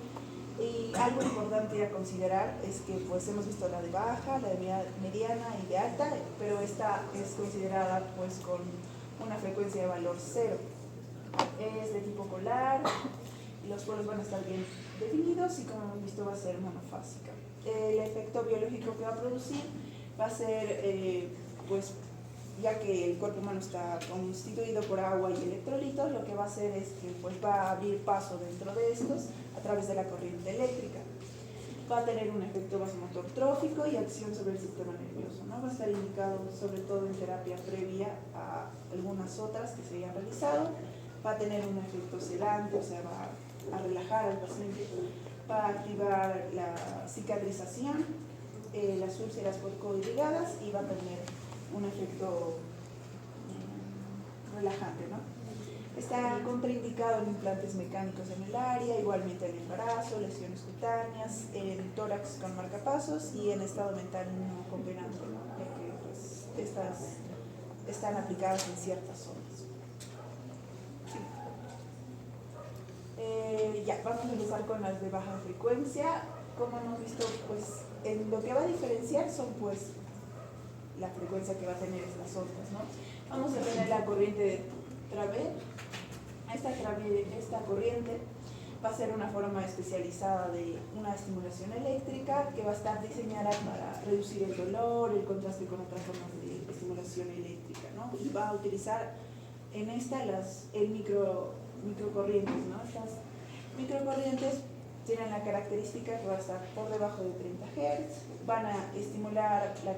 y algo importante a considerar es que pues hemos visto la de baja, la de mediana y de alta, pero esta es considerada pues con una frecuencia de valor 0. Es de tipo polar, los polos van a estar bien definidos y como hemos visto va a ser monofásica. El efecto biológico que va a producir va a ser, pues ya que el cuerpo humano está constituido por agua y electrolitos, lo que va a hacer es que pues, va a abrir paso dentro de estos a través de la corriente eléctrica. Va a tener un efecto vasomotor trófico y acción sobre el sistema nervioso, ¿no? Va a estar indicado sobre todo en terapia previa a algunas otras que se hayan realizado. Va a tener un efecto sedante, o sea, va a relajar al paciente, va a activar la cicatrización, las úlceras podcoirrigadas y va a tener un efecto relajante, ¿no? Está contraindicado en implantes mecánicos en el área, igualmente en el embarazo, lesiones cutáneas, en tórax con marcapasos y en estado mental no convenante, ¿no? Ya que pues, estas están aplicadas en ciertas zonas. Ya, vamos a empezar con las de baja frecuencia. Como hemos visto, pues en lo que va a diferenciar son pues la frecuencia que va a tener estas ondas, ¿no? Vamos a tener la corriente de Travert. Esta corriente va a ser una forma especializada de una estimulación eléctrica que va a estar diseñada para reducir el dolor, el contraste con otras formas de estimulación eléctrica, ¿no? Y va a utilizar en esta microcorrientes, ¿no? Estas microcorrientes tienen la característica que va a estar por debajo de 30 Hz, van a estimular la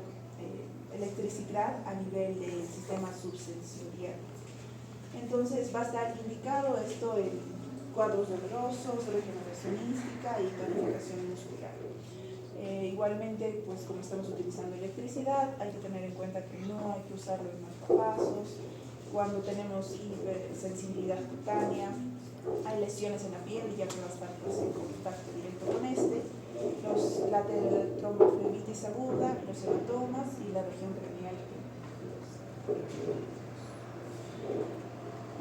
electricidad a nivel del sistema subsensorial. Entonces va a estar indicado esto en cuadros dolorosos, regeneración mística y tonificación muscular. Igualmente, pues como estamos utilizando electricidad, hay que tener en cuenta que no hay que usarlo en marcapasos, cuando tenemos sensibilidad cutánea, hay lesiones en la piel, ya que va a estar pues, en contacto directo con la tromboflebitis aguda, los hematomas y la región craneal.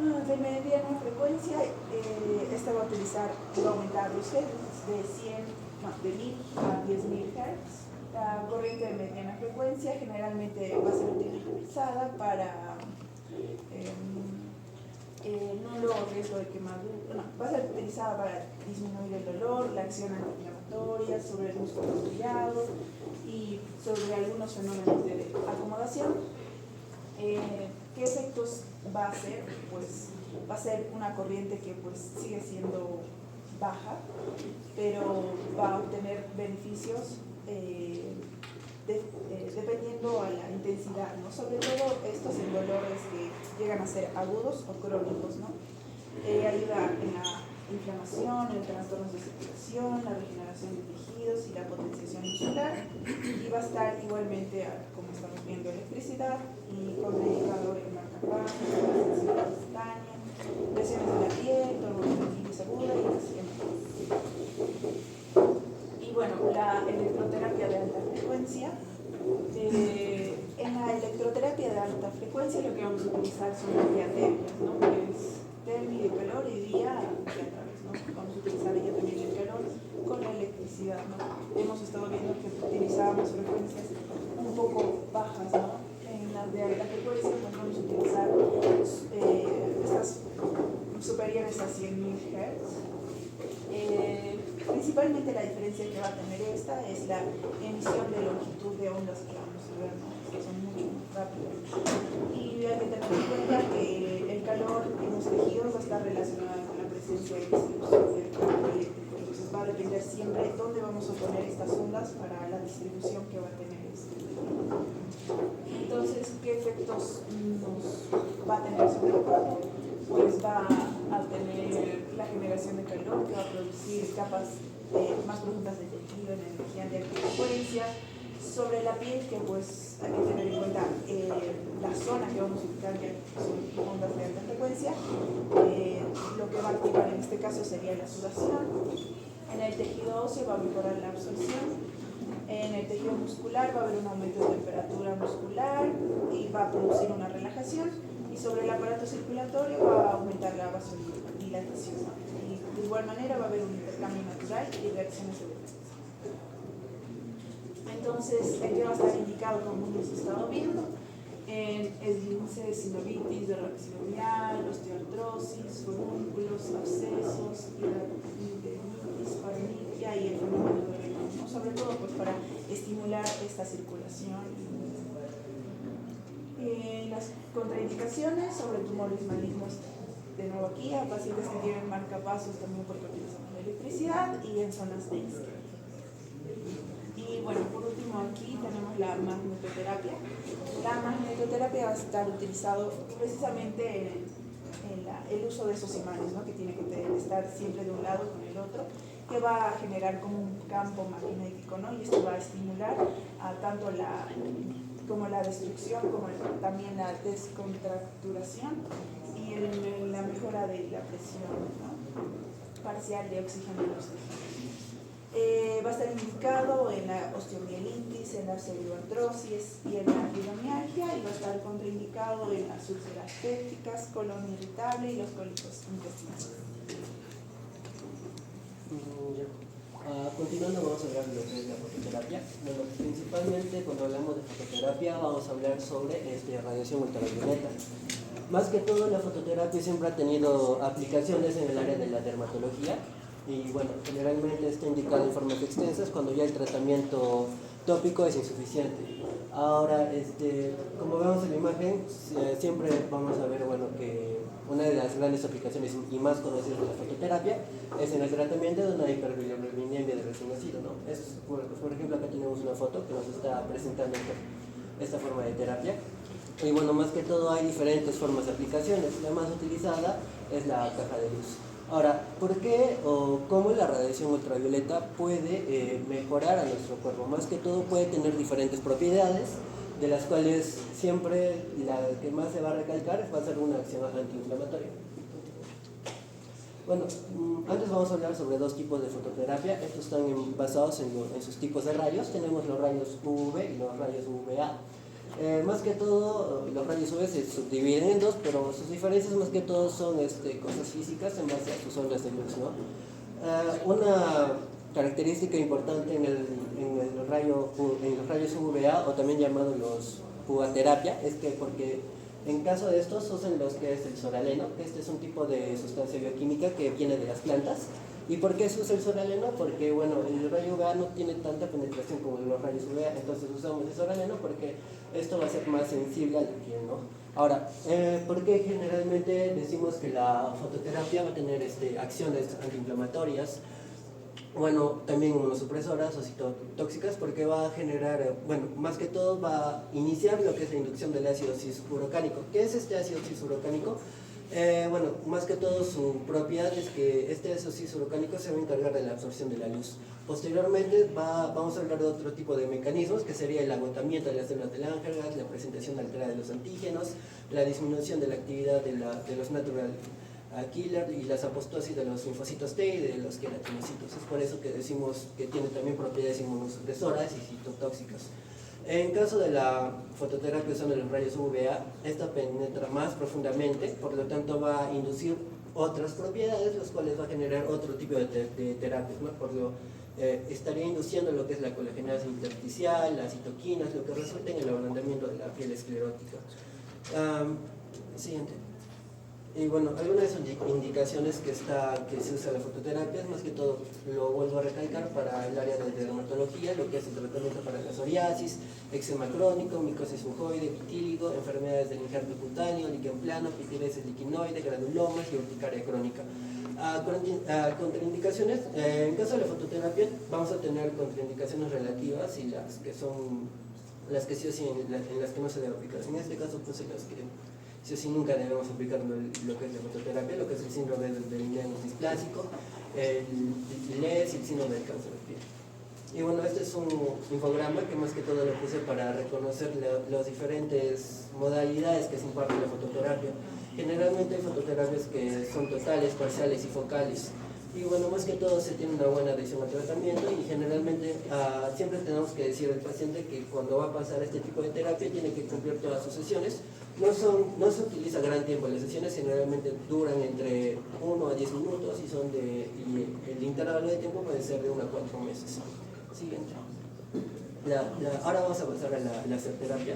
De mediana frecuencia, esta va a aumentar los hertz de 1000 a 10.000 Hz. La corriente de mediana frecuencia generalmente va a ser utilizada para nulo riesgo de quemadura, va a ser utilizada para disminuir el dolor, la acción antiinflamatoria, sobre el músculo estriado y sobre algunos fenómenos de acomodación. ¿Qué efectos va a hacer? Pues va a ser una corriente que pues sigue siendo baja, pero va a obtener beneficios dependiendo a la intensidad, ¿no? Sobre todo estos en dolores que llegan a ser agudos o crónicos, ¿no? Ayuda en la inflamación, en trastornos de circulación, la regeneración de tejidos y la potenciación muscular, y va a estar igualmente, como estamos viendo, electricidad y contraindicador en marcapasos, pestaña, lesiones de la piel, tromboflebitis aguda y hematomas. Y bueno, la electroterapia de alta frecuencia. En la electroterapia de alta frecuencia lo que vamos a utilizar son las diatemias, ¿no? Que es termi de calor y día y a través, ¿no? Vamos a utilizar ella también el calor con la electricidad, ¿no? Hemos estado viendo que utilizábamos frecuencias un poco bajas, ¿no? En las de alta frecuencia pues vamos a utilizar estas superiores a 100.000 Hz. Principalmente la diferencia que va a tener esta es la emisión de longitud de ondas que vamos a ver, ¿no? Que son mucho más rápidas. Y hay que tener en cuenta que el calor en los tejidos va a estar relacionado con la presencia y distribución del campo eléctrico. Entonces va a depender siempre de dónde vamos a poner estas ondas para la distribución que va a tener este. Entonces, ¿qué efectos nos va a tener sobre el cuerpo? Pues va a tener la generación de calor que va a producir capas más profundas de tejido en energía de alta frecuencia. Sobre la piel, que pues hay que tener en cuenta la zona que vamos a ubicar, que son ondas de alta frecuencia. Lo que va a activar en este caso sería la sudoración. En el tejido óseo va a mejorar la absorción. En el tejido muscular va a haber un aumento de temperatura muscular y va a producir una relajación. Y sobre el aparato circulatorio va a aumentar la vasodilatación. Y de igual manera va a haber un intercambio natural y reacciones eléctricas. Entonces, ¿en qué va a estar indicado, como hemos estado viendo? En esguince, sinovitis, dermatitis, osteoartrosis, forúnculos, abscesos, hidradenitis, paronitia y el fenómeno de Raynaud, ¿no? Sobre todo pues, para estimular esta circulación. Las contraindicaciones sobre tumores malignos, de nuevo aquí, a pacientes que tienen marcapasos también porque utilizamos la electricidad y en zonas de isquemia. Y bueno, por último aquí tenemos la magnetoterapia. La magnetoterapia va a estar utilizado precisamente en el uso de esos imanes, ¿no? Que tiene que estar siempre de un lado con el otro, que va a generar como un campo magnético, ¿no? Y esto va a estimular a tanto como la destrucción, como también la descontracturación y la mejora de la presión, ¿no? Parcial de oxígeno en los tejidos. Va a estar indicado en la osteomielitis, en la osteoartrosis y en la fibromialgia, y va a estar contraindicado en las úlceras pépticas, colon irritable y los cólicos intestinales. Continuando, vamos a hablar de lo que es la fototerapia. Bueno, principalmente cuando hablamos de fototerapia vamos a hablar sobre radiación ultravioleta. Más que todo, la fototerapia siempre ha tenido aplicaciones en el área de la dermatología y bueno, generalmente está indicado en formas extensas cuando ya el tratamiento tópico es insuficiente. Ahora, como vemos en la imagen, siempre vamos a ver que una de las grandes aplicaciones y más conocidas de la fototerapia es en el tratamiento de una hiperbilirubinemia de recién nacido, ¿no? Por ejemplo, acá tenemos una foto que nos está presentando esta forma de terapia. Y bueno, más que todo hay diferentes formas de aplicaciones. La más utilizada es la caja de luz. Ahora, ¿por qué o cómo la radiación ultravioleta puede mejorar a nuestro cuerpo? Más que todo puede tener diferentes propiedades, de las cuales siempre la que más se va a recalcar va a ser una acción antiinflamatoria. Bueno, antes vamos a hablar sobre dos tipos de fototerapia. Estos están basados en sus tipos de rayos. Tenemos los rayos UV y los rayos UVA. Más que todo, los rayos UV se subdividen en dos, pero sus diferencias más que todo son cosas físicas en base a sus ondas de luz, ¿no? Una característica importante en los rayos UVA, o también llamados los UVA-terapia, es que porque en caso de estos usan los que es el soraleno, que este es un tipo de sustancia bioquímica que viene de las plantas. ¿Y por qué se usa el soraleno? Porque bueno, el rayo UVA no tiene tanta penetración como los rayos UVA, entonces usamos el soraleno porque esto va a ser más sensible a la piel, ¿no? Ahora, ¿por qué generalmente decimos que la fototerapia va a tener acciones antiinflamatorias? Bueno, también inmunosupresoras o citotóxicas, porque va a generar, bueno, más que todo va a iniciar lo que es la inducción del ácido cis-urocánico. ¿Qué es este ácido cis-urocánico? Bueno, más que todo su propiedad es que este ácido cis-urocánico se va a encargar de la absorción de la luz. Posteriormente vamos a hablar de otro tipo de mecanismos, que sería el agotamiento de las células de Langerhans, la presentación alterada de los antígenos, la disminución de la actividad de los natural killer y las apostosis de los linfocitos T y de los queratinocitos. Es por eso que decimos que tiene también propiedades inmunosupresoras y citotóxicas. En caso de la fototerapia usando los rayos UVA, esta penetra más profundamente, por lo tanto va a inducir otras propiedades, las cuales va a generar otro tipo de terapias, ¿no? Estaría induciendo lo que es la colagenasa intersticial, las citoquinas, lo que resulta en el ablandamiento de la piel esclerótica. Siguiente. Y bueno, algunas indicaciones que se usa la fototerapia, es más que todo, lo vuelvo a recalcar, para el área de dermatología, lo que es el tratamiento para la psoriasis, eczema crónico, micosis fungoide, vitíligo, enfermedades del injerto cutáneo, líquen plano, pitiresis liquinoide, granulomas y urticaria crónica. Contraindicaciones, en caso de la fototerapia vamos a tener contraindicaciones relativas y las que sí o sí, en las que no se debe aplicar. En este caso, pues en las que sí o sí nunca debemos aplicar lo que es la fototerapia, lo que es el síndrome del nenus displásico, el LES y el síndrome del cáncer de piel. Y bueno, este es un infograma que más que todo lo puse para reconocer las diferentes modalidades que se imparten en la fototerapia. Generalmente hay fototerapias que son totales, parciales y focales. Y bueno, más que todo se tiene una buena adhesión al tratamiento y generalmente siempre tenemos que decir al paciente que cuando va a pasar este tipo de terapia tiene que cumplir todas sus sesiones. No se utiliza gran tiempo, las sesiones generalmente duran entre 1 a 10 minutos y el intervalo de tiempo puede ser de 1 a 4 meses. Siguiente. Ahora vamos a pasar a la láser terapia.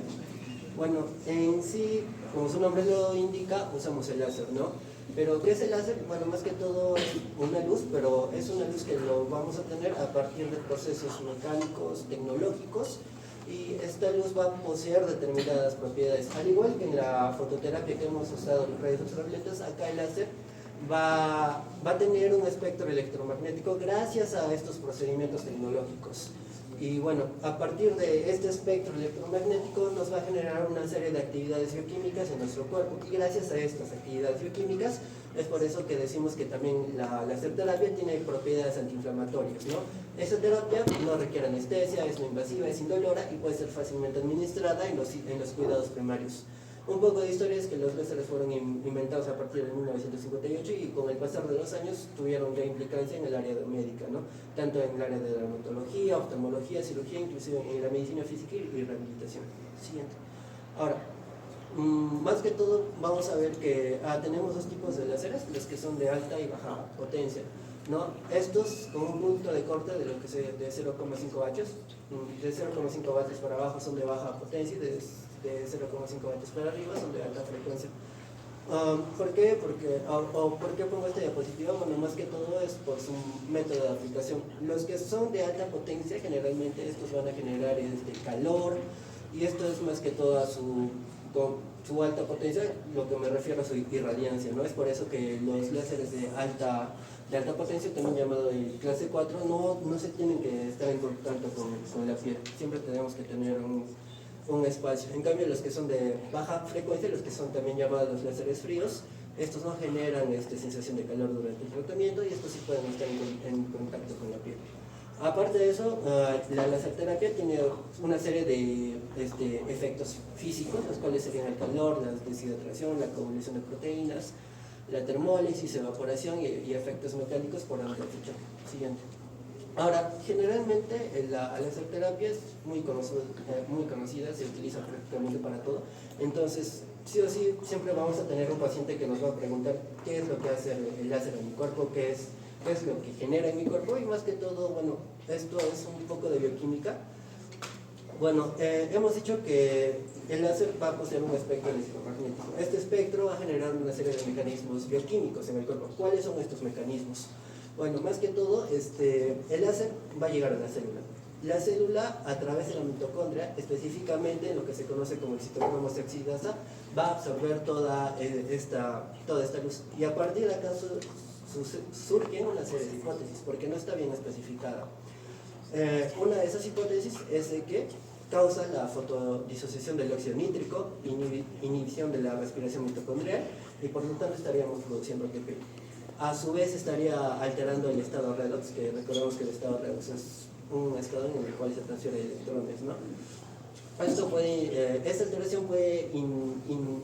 Bueno, en sí, como su nombre lo indica, usamos el láser, ¿no? Pero ¿qué es el láser? Bueno, más que todo es una luz, pero es una luz que lo vamos a tener a partir de procesos mecánicos, tecnológicos, y esta luz va a poseer determinadas propiedades. Al igual que en la fototerapia que hemos usado los rayos ultravioletas, acá el láser va a tener un espectro electromagnético gracias a estos procedimientos tecnológicos. Y bueno, a partir de este espectro electromagnético nos va a generar una serie de actividades bioquímicas en nuestro cuerpo, y gracias a estas actividades bioquímicas es por eso que decimos que también la láser-terapia tiene propiedades antiinflamatorias, ¿no? Esta terapia no requiere anestesia, es no invasiva, es indolora y puede ser fácilmente administrada en los cuidados primarios. Un poco de historia es que los láseres fueron inventados a partir de 1958 y con el pasar de los años tuvieron ya implicancia en el área médica, ¿no? Tanto en el área de dermatología, oftalmología, cirugía, inclusive en la medicina física y rehabilitación. Siguiente. Ahora, más que todo vamos a ver que tenemos dos tipos de láseres, los que son de alta y baja potencia, ¿no? Estos con un punto de corte de 0,5 vatios, de 0,5 vatios para abajo son de baja potencia y de 0,5 vatios para arriba son de alta frecuencia. ¿Por qué? ¿Por qué pongo esta diapositiva? Bueno, más que todo es por su método de aplicación. Los que son de alta potencia, generalmente estos van a generar calor, y esto es más que todo su alta potencia, lo que me refiero a su irradiancia, ¿no? Es por eso que los láseres de alta potencia, también llamado de clase 4, no se tienen que estar en contacto con la piel. Siempre tenemos que tener un espacio. En cambio, los que son de baja frecuencia, los que son también llamados los láseres fríos, estos no generan sensación de calor durante el tratamiento y estos sí pueden estar en contacto con la piel. Aparte de eso, la láser-terapia tiene una serie de efectos físicos, los cuales serían el calor, la deshidratación, la coagulación de proteínas, la termólisis, evaporación y efectos mecánicos por amplificación. Siguiente. Ahora, generalmente la laserterapia es muy conocida, se utiliza prácticamente para todo. Entonces, sí o sí, siempre vamos a tener un paciente que nos va a preguntar qué es lo que hace el láser en mi cuerpo, qué es lo que genera en mi cuerpo, y más que todo, bueno, esto es un poco de bioquímica. Bueno, hemos dicho que el láser va a poseer un espectro electromagnético. Este espectro va a generar una serie de mecanismos bioquímicos en el cuerpo. ¿Cuáles son estos mecanismos? Bueno, más que todo, el láser va a llegar a la célula. La célula, a través de la mitocondria, específicamente en lo que se conoce como el citocromo C oxidasa, va a absorber toda esta luz. Y a partir de acá surgen una serie de hipótesis, porque no está bien especificada. Una de esas hipótesis es de que causa la fotodisociación del óxido nítrico, inhibición de la respiración mitocondrial, y por lo tanto estaríamos produciendo ATP. A su vez estaría alterando el estado redox, que recordemos que el estado redox es un estado en el cual se transfieren electrones, ¿no? Esta alteración puede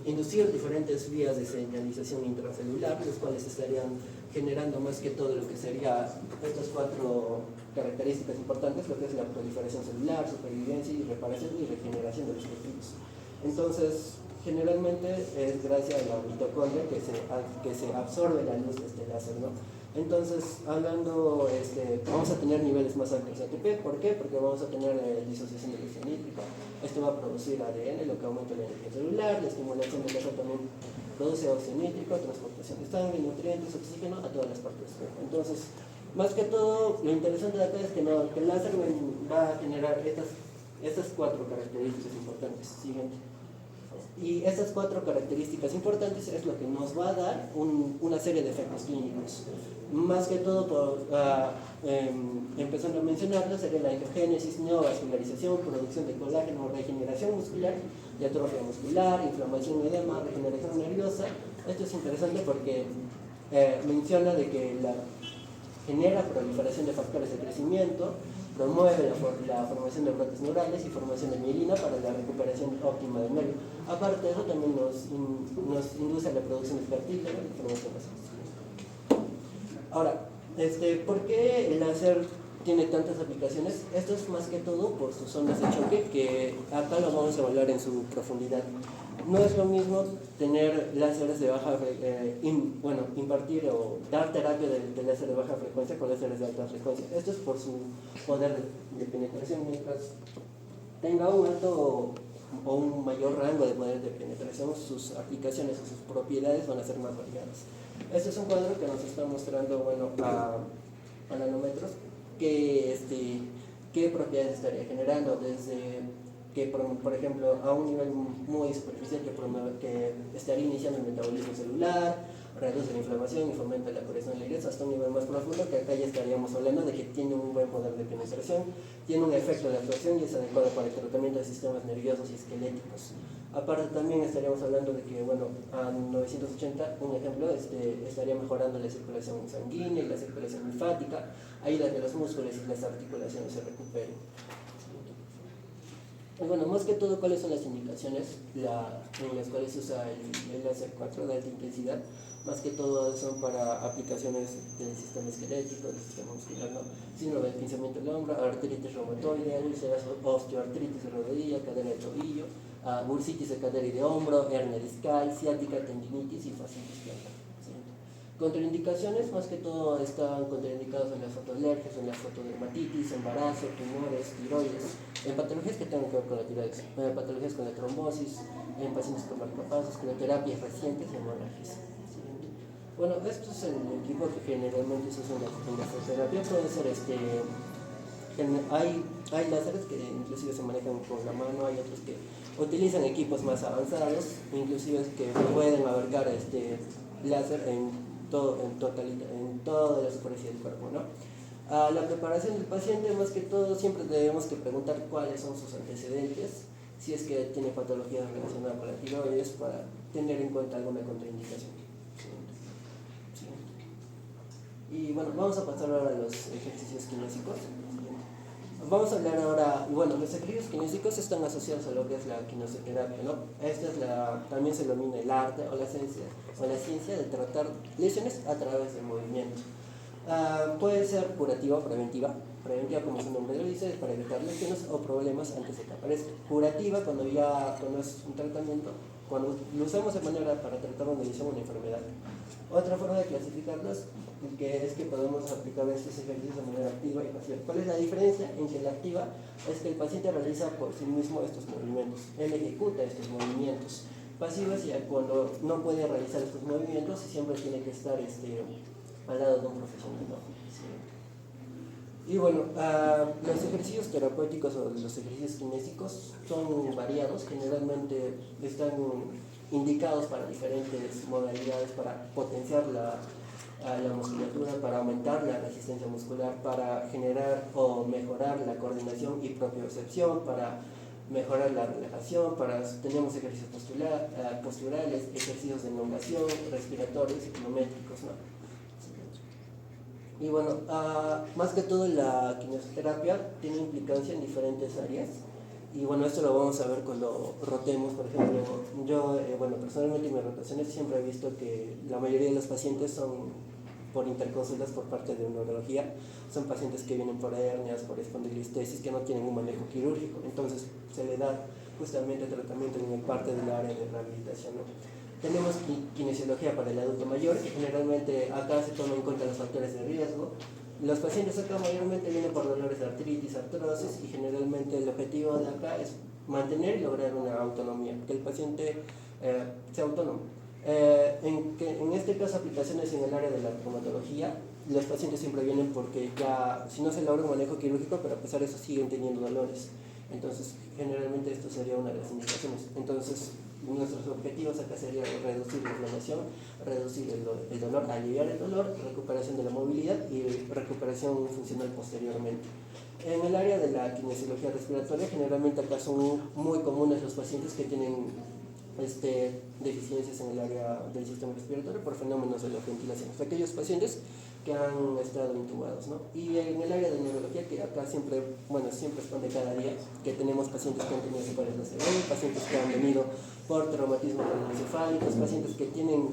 inducir diferentes vías de señalización intracelular, los cuales estarían generando más que todo lo que sería estas 4 características importantes, lo que es la proliferación celular, supervivencia y reparación y regeneración de los tejidos. Entonces, generalmente es gracias a la mitocondria que se absorbe la luz de este láser, ¿no? Entonces, hablando, vamos a tener niveles más altos de ATP. ¿Por qué? Porque vamos a tener disociación de óxido nítrico. Esto va a producir ADN, lo que aumenta la energía celular. La estimulación del láser también produce óxido nítrico, transportación de sangre, nutrientes, oxígeno a todas las partes del cuerpo. Entonces, más que todo, lo interesante de acá es que el láser va a generar estas 4 características importantes. Siguiente. Y estas 4 características importantes es lo que nos va a dar una serie de efectos clínicos. Más que todo, empezando a mencionarlo, sería la ecogénesis, neovascularización, producción de colágeno, regeneración muscular, diatrofia muscular, inflamación, edema, regeneración nerviosa. Esto es interesante porque menciona de que genera proliferación de factores de crecimiento, promueve la formación de brotes neurales y formación de mielina para la recuperación óptima del nervio. Aparte de eso, también nos induce a la producción de cartílago y formación vascular. Ahora, ¿por qué el láser tiene tantas aplicaciones? Esto es más que todo por sus ondas de choque, que acá lo vamos a evaluar en su profundidad. No es lo mismo tener láseres de baja impartir o dar terapia de láser de baja frecuencia con láseres de alta frecuencia. Esto es por su poder de penetración. Mientras tenga un alto o un mayor rango de poder de penetración, sus aplicaciones o sus propiedades van a ser más variadas. Este es un cuadro que nos está mostrando, a nanómetros qué propiedades estaría generando, desde que, por ejemplo, a un nivel muy superficial que estaría iniciando el metabolismo celular, reduce la inflamación y fomenta la corrección de la grasa, hasta un nivel más profundo, que acá ya estaríamos hablando de que tiene un buen poder de penetración, tiene un efecto de absorción y es adecuado para el tratamiento de sistemas nerviosos y esqueléticos. Aparte también estaríamos hablando de que, a 980, un ejemplo, estaría mejorando la circulación sanguínea y la circulación linfática, ayuda a que los músculos y las articulaciones se recuperen. Bueno, más que todo, ¿cuáles son las indicaciones en las cuales se usa el láser 4 de alta intensidad? Más que todo son para aplicaciones del sistema esquelético, del sistema muscular, ¿no? Síndrome del pinzamiento del hombro, artritis reumatoide, úlceras, osteoartritis de rodilla, cadera de tobillo, bursitis de cadera y de hombro, hernia discal, ciática, tendinitis y fascitis plantar. Contraindicaciones, más que todo están contraindicados en las fotoalergias, en la fotodermatitis, embarazo, tumores, tiroides, en patologías que tengan que ver con la tiroides, en patologías con la trombosis, en pacientes con marcapasos, con terapias recientes y hemorragias. Bueno, esto es el equipo que generalmente se usa en la fototerapia. Puede ser hay láseres que inclusive se manejan con la mano, hay otros que utilizan equipos más avanzados, inclusive que pueden abarcar láser en toda la superficie del cuerpo, ¿no? La preparación del paciente, más que todo, siempre debemos que preguntar cuáles son sus antecedentes, si es que tiene patologías relacionadas con la tiroides, para tener en cuenta alguna contraindicación. Y bueno, vamos a pasar ahora a los ejercicios kinésicos. Vamos a hablar ahora, bueno, los ejercicios kinésicos están asociados a lo que es la kinesioterapia, ¿no? Esta es también se denomina el arte o la ciencia de tratar lesiones a través del movimiento. Puede ser curativa o preventiva. Preventiva, como su nombre lo dice, es para evitar lesiones o problemas antes de que aparezcan. Curativa, cuando es un tratamiento, cuando lo usamos de manera para tratar una lesión o una enfermedad. Otra forma de clasificarlos que es que podemos aplicar estos ejercicios de manera activa y pasiva. ¿Cuál es la diferencia? En que la activa es que el paciente realiza por sí mismo estos movimientos, él ejecuta estos movimientos. Pasiva es ya cuando no puede realizar estos movimientos y siempre tiene que estar al lado de un profesional, ¿no? Sí. Y bueno, los ejercicios terapéuticos o los ejercicios kinésicos son variados, generalmente están indicados para diferentes modalidades, para potenciar la musculatura, para aumentar la resistencia muscular, para generar o mejorar la coordinación y propiocepción, para mejorar la relajación, tenemos ejercicios posturales, ejercicios de elongación, respiratorios y kilométricos, ¿no? Y bueno, más que todo la kinesioterapia tiene implicancia en diferentes áreas. Y bueno, esto lo vamos a ver cuando rotemos. Por ejemplo, yo, personalmente en mis rotaciones siempre he visto que la mayoría de los pacientes son por interconsultas por parte de neurología. Son pacientes que vienen por hernias, por espondilistesis, que no tienen un manejo quirúrgico. Entonces se le da justamente tratamiento en el parte del área de rehabilitación, ¿no? Tenemos kinesiología para el adulto mayor, que generalmente acá se toman en cuenta los factores de riesgo. Los pacientes acá mayormente vienen por dolores de artritis, artrosis, y generalmente el objetivo de acá es mantener y lograr una autonomía, que el paciente sea autónomo. En este caso, aplicaciones en el área de la traumatología, los pacientes siempre vienen porque ya, si no se logra un manejo quirúrgico, pero a pesar de eso siguen teniendo dolores. Entonces, generalmente esto sería una de las indicaciones. Entonces, nuestros objetivos acá serían reducir la inflamación, reducir el dolor, aliviar el dolor, recuperación de la movilidad y recuperación funcional posteriormente. En el área de la kinesiología respiratoria, generalmente acá son muy comunes los pacientes que tienen deficiencias en el área del sistema respiratorio por fenómenos de la ventilación. Aquellos pacientes que han estado intubados, ¿no? Y en el área de neurología, que acá siempre expone cada día, que tenemos pacientes que han tenido secuelas de ACV, pacientes que han venido por traumatismos craneoencefálicos, pacientes que tienen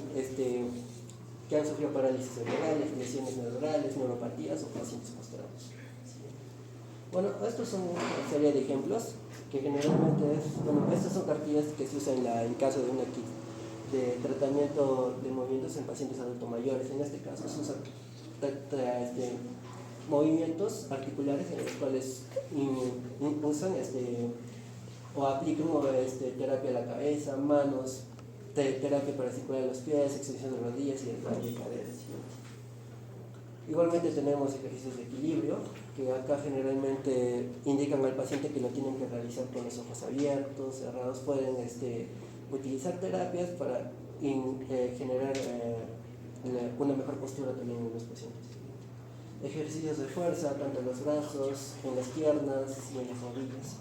que han sufrido parálisis cerebrales, lesiones neurales, neuropatías o pacientes postrados. Bueno, estos son una serie de ejemplos que generalmente estas son cartillas que se usan en caso de una kit de tratamiento de movimientos en pacientes adultos mayores. En este caso se usan movimientos articulares en los cuales usan o aplican terapia a la cabeza, manos, terapia para circular los pies, extensión de rodillas y el de caderas. Igualmente tenemos ejercicios de equilibrio, que acá generalmente indican al paciente que lo tienen que realizar con los ojos abiertos, cerrados. Pueden utilizar terapias para generar una mejor postura también en los pacientes. Ejercicios de fuerza, tanto en los brazos, en las piernas y en las rodillas.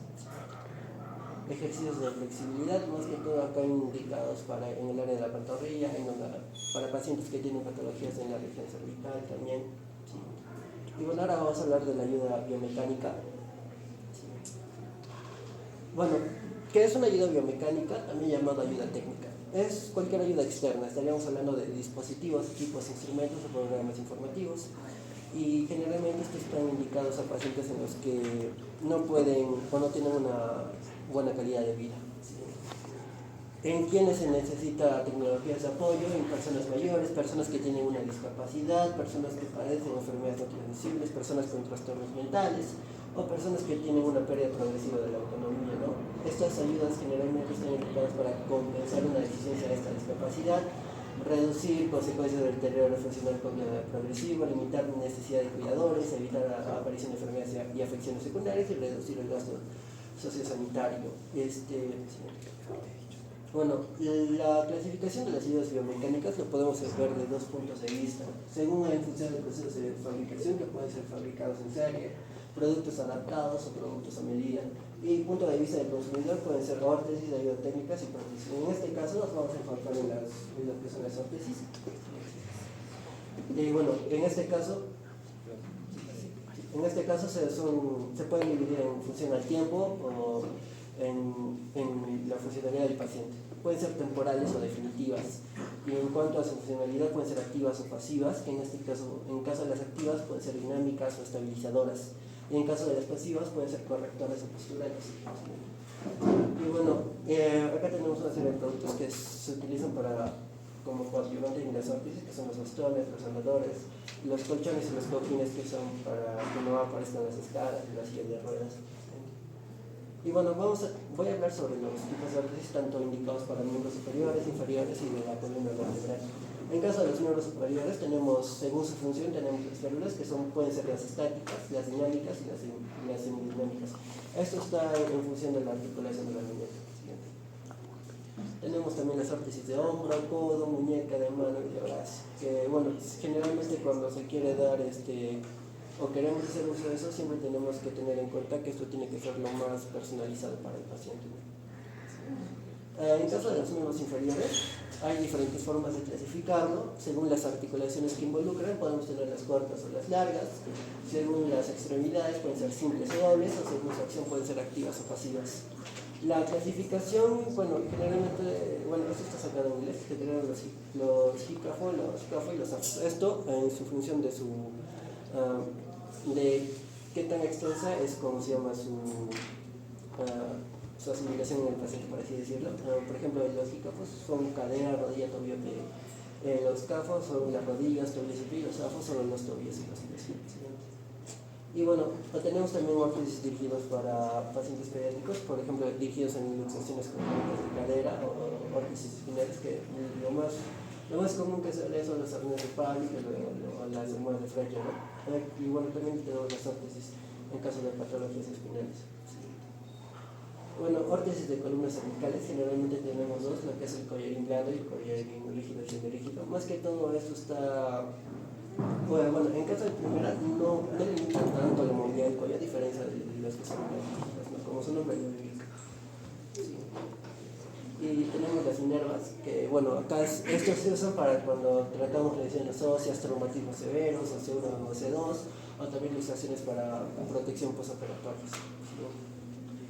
Ejercicios de flexibilidad, más que todo acá indicados en el área de la pantorrilla, para pacientes que tienen patologías en la región cervical también. Sí. Y bueno, ahora vamos a hablar de la ayuda biomecánica. Sí. Bueno, ¿qué es una ayuda biomecánica? También llamada ayuda técnica. Es cualquier ayuda externa. Estaríamos hablando de dispositivos, equipos, instrumentos o programas informativos. Y generalmente estos están indicados a pacientes en los que no pueden o no tienen una buena calidad de vida. ¿Sí? En quienes se necesita tecnologías de apoyo, en personas mayores, personas que tienen una discapacidad, personas que padecen enfermedades no transmisibles, personas con trastornos mentales o personas que tienen una pérdida progresiva de la autonomía, ¿no? Estas ayudas generalmente están indicadas para compensar una deficiencia de esta discapacidad, reducir consecuencias del deterioro funcional progresivo, limitar la necesidad de cuidadores, evitar la aparición de enfermedades y afecciones secundarias y reducir el gasto sociosanitario. Bueno, la clasificación de las ayudas biomecánicas lo podemos ver de dos puntos de vista, según en función de procesos de fabricación que pueden ser fabricados en serie, productos adaptados o productos a medida, y punto de vista del consumidor pueden ser órtesis, ayudas técnicas y prótesis. En este caso nos vamos a enfocar en lo que son las órtesis. Y bueno, en este caso En este caso se pueden dividir en función al tiempo o en la funcionalidad del paciente. Pueden ser temporales o definitivas. Y en cuanto a su funcionalidad, pueden ser activas o pasivas, que en este caso, en caso de las activas, pueden ser dinámicas o estabilizadoras. Y en caso de las pasivas, pueden ser correctoras o posturales. Y bueno, acá tenemos una serie de productos que se utilizan como coadyuvante en las órtesis, que son los bastones, los andadores, los colchones y los cojines, que son para que no aparezcan las escalas y las sillas de ruedas. Y bueno, voy a hablar sobre los tipos de órtesis, tanto indicados para miembros superiores, inferiores y de la columna vertebral. En caso de los miembros superiores, tenemos, según su función, tenemos las células que pueden ser las estáticas, las dinámicas y las hemodinámicas. Esto está en función de la articulación de la muñeca. Tenemos también las órtesis de hombro, codo, muñeca, de mano y de brazo. Que bueno, generalmente cuando se quiere dar o queremos hacer uso de eso, siempre tenemos que tener en cuenta que esto tiene que ser lo más personalizado para el paciente. En caso de los miembros inferiores, hay diferentes formas de clasificarlo. Según las articulaciones que involucran, podemos tener las cortas o las largas. Según las extremidades, pueden ser simples o dobles, o según su acción, pueden ser activas o pasivas. La clasificación, bueno, generalmente, esto está sacado en inglés, que tenemos los hícafo, y los afos. Esto, en su función de qué tan extensa es como se llama su asimilación en el paciente, por así decirlo. Por ejemplo, los hícafos son cadera, rodilla, tobillo, pie. Los cafos son las rodillas, tobillos y pie. Los afos son los tobillos y los pies. Y bueno, tenemos también órtesis dirigidos para pacientes pediátricos, por ejemplo, dirigidos en luxaciones congénitas de cadera o órtesis espinales, que lo más común que se ve son los arneses de Pavlik o las almohadas de Fletcher, ¿no? Y bueno, también tenemos las órtesis en caso de patologías espinales. Bueno, órtesis de columnas cervicales, generalmente tenemos dos, lo que es el collarín blando y el collarín rígido y semirígido. Más que todo esto está... Bueno, en caso de primera no limitan tanto la movilidad del cuello, a diferencia de los que son rígidos, ¿no? Como su nombre lo indica. Sí. Y tenemos las inervas, que bueno, acá estos se usan para cuando tratamos lesiones óseas, traumatismos severos, O1 o C2, o también luxaciones para protección postoperatoria.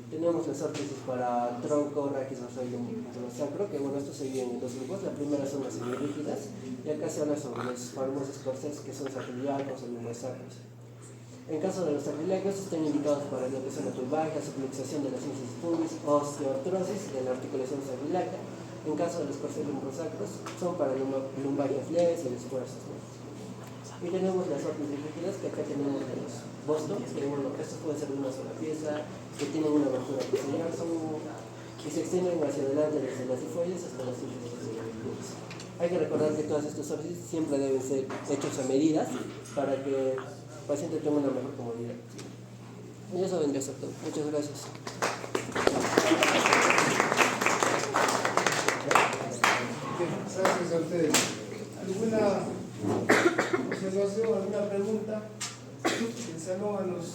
Tenemos las órtesis para tronco, raquis, orzoidum, sacro, que bueno, estos se dividen en dos grupos. La primera son las semirígidas, y acá se habla sobre los famosos corsets que son sacroiliacos o lumbosacros. En caso de los sacroiliacos, están indicados para lo que son la lumbalgia, subluxación de la síntesis pubis, osteoartrosis de la articulación sacroiliaca. En caso de los corsets lumbosacros, son para lumbalgias leves y esfuerzos, ¿no? Y tenemos las órtesis rígidas, que acá tenemos de los Boston, que bueno, estos pueden ser de una sola pieza, que tienen una abertura posterior, que se extienden hacia adelante desde las tifoides hasta las síntesis pubis. Hay que recordar que todas estas órtesis siempre deben ser hechos a medidas para que el paciente tenga una mejor comodidad. Y eso vendría a ser todo. Muchas gracias. Gracias a ustedes. ¿Alguna observación, alguna pregunta? El salón a los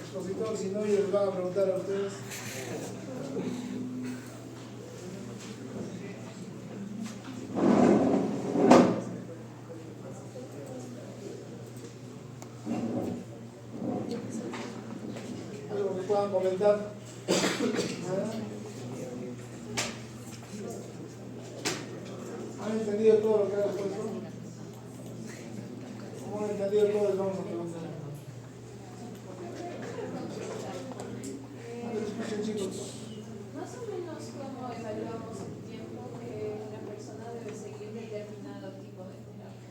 expositores, si no, yo les voy a preguntar a ustedes. ¿Algo que puedan comentar? ¿Han entendido todo lo que ha expuesto? ¿Cómo han entendido todo? Les vamos a preguntar. A ver, escuchen, chicos. Más o menos, ¿cómo evaluamos el tiempo que una persona debe seguir determinado tipo de terapia?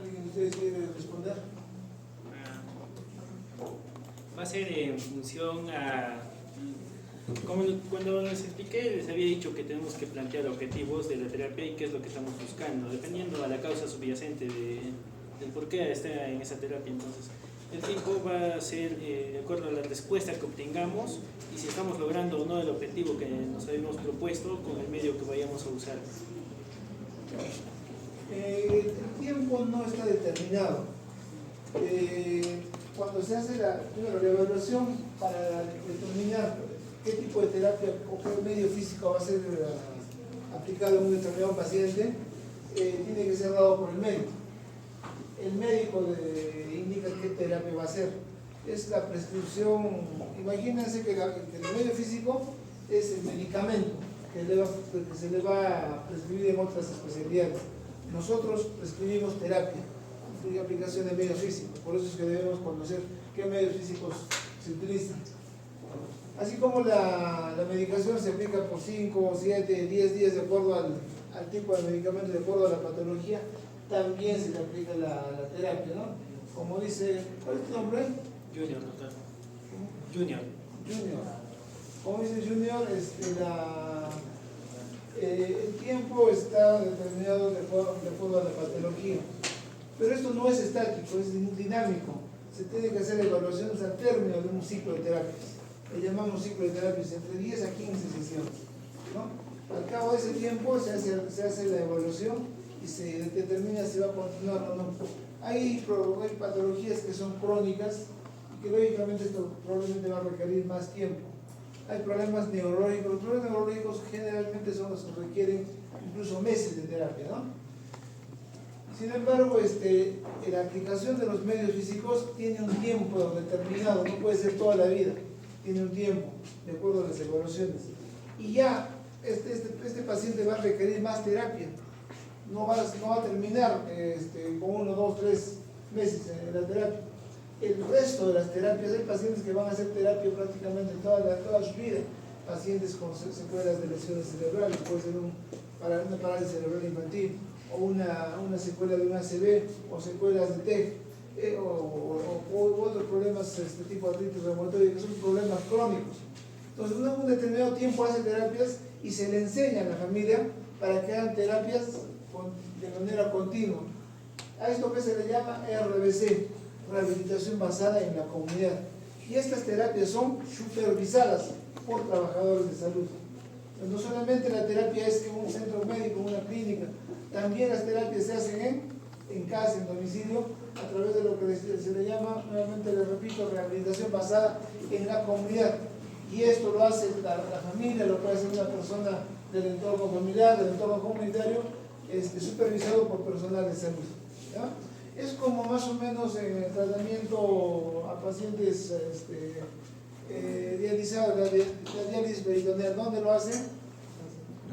¿Alguien de ustedes quiere responder? Va a ser en función a... Cuando les expliqué, les había dicho que tenemos que plantear objetivos de la terapia y qué es lo que estamos buscando, dependiendo de la causa subyacente del por qué está en esa terapia. Entonces, el tiempo va a ser de acuerdo a la respuesta que obtengamos y si estamos logrando o no el objetivo que nos habíamos propuesto con el medio que vayamos a usar. El tiempo no está determinado. Cuando se hace la evaluación para determinar qué tipo de terapia o qué medio físico va a ser aplicado a un determinado paciente, tiene que ser dado por el médico. el médico indica qué terapia va a hacer. Es la prescripción. Imagínense que el medio físico es el medicamento que se le va a prescribir en otras especialidades. Nosotros prescribimos terapia y aplicación de medios físicos. Por eso es que debemos conocer qué medios físicos se utilizan. Así como la medicación se aplica por 5, 7, 10 días de acuerdo al tipo de medicamento, de acuerdo a la patología, también se le aplica la terapia, ¿no? Como dice, ¿cuál es tu nombre? Junior, doctor. Junior. Como dice Junior, el tiempo está determinado de acuerdo a la patología. Pero esto no es estático, es dinámico. Se tiene que hacer evaluaciones al término de un ciclo de terapias. Le llamamos ciclo de terapias entre 10 a 15 sesiones, ¿no? Al cabo de ese tiempo se hace la evaluación y se determina si va a continuar o no. Hay patologías que son crónicas y que lógicamente esto probablemente va a requerir más tiempo. Hay problemas neurológicos. Los problemas neurológicos generalmente son los que requieren incluso meses de terapia, ¿no? Sin embargo, la aplicación de los medios físicos tiene un tiempo determinado, no puede ser toda la vida, tiene un tiempo, de acuerdo a las evaluaciones. Y ya este paciente va a requerir más terapia, no va a terminar con 1, 2, 3 meses en la terapia. El resto de las terapias, hay pacientes que van a hacer terapia prácticamente toda su vida, pacientes con secuelas de lesiones cerebrales, puede ser una parálisis cerebral infantil, o una secuela de un ACV, o secuelas de TEG, o otros problemas tipo artritis reumatoide, que son problemas crónicos. Entonces, un determinado tiempo hace terapias y se le enseña a la familia para que hagan terapias de manera continua. A esto que se le llama RBC, rehabilitación basada en la comunidad. Y estas terapias son supervisadas por trabajadores de salud. No solamente la terapia es en un centro médico, en una clínica, también las terapias se hacen en casa, en domicilio, a través de lo que se le llama, nuevamente les repito, rehabilitación basada en la comunidad. Y esto lo hace la familia, lo puede hacer una persona del entorno familiar, del entorno comunitario, supervisado por personal de salud, ¿ya? Es como más o menos en el tratamiento a pacientes dializados, la diálisis peritoneal. ¿Dónde lo hacen?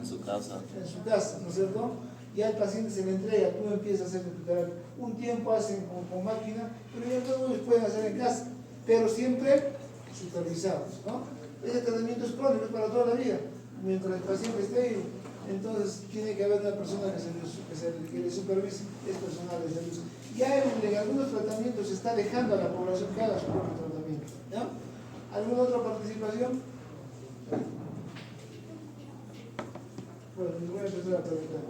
En su casa. En su casa, ¿no es cierto? Y al paciente se le entrega, tú empiezas a hacer tu terapia. Un tiempo hacen con máquina, pero ya luego ellos pueden hacer en casa, pero siempre supervisados, ¿no? Ese tratamiento es crónico, es para toda la vida, mientras el paciente esté. Entonces tiene que haber una persona que le supervise, es personal de salud. Ya en algunos tratamientos se está dejando a la población que haga su propio tratamiento, ¿ya? ¿Alguna otra participación? Bueno, les voy a empezar a preguntar.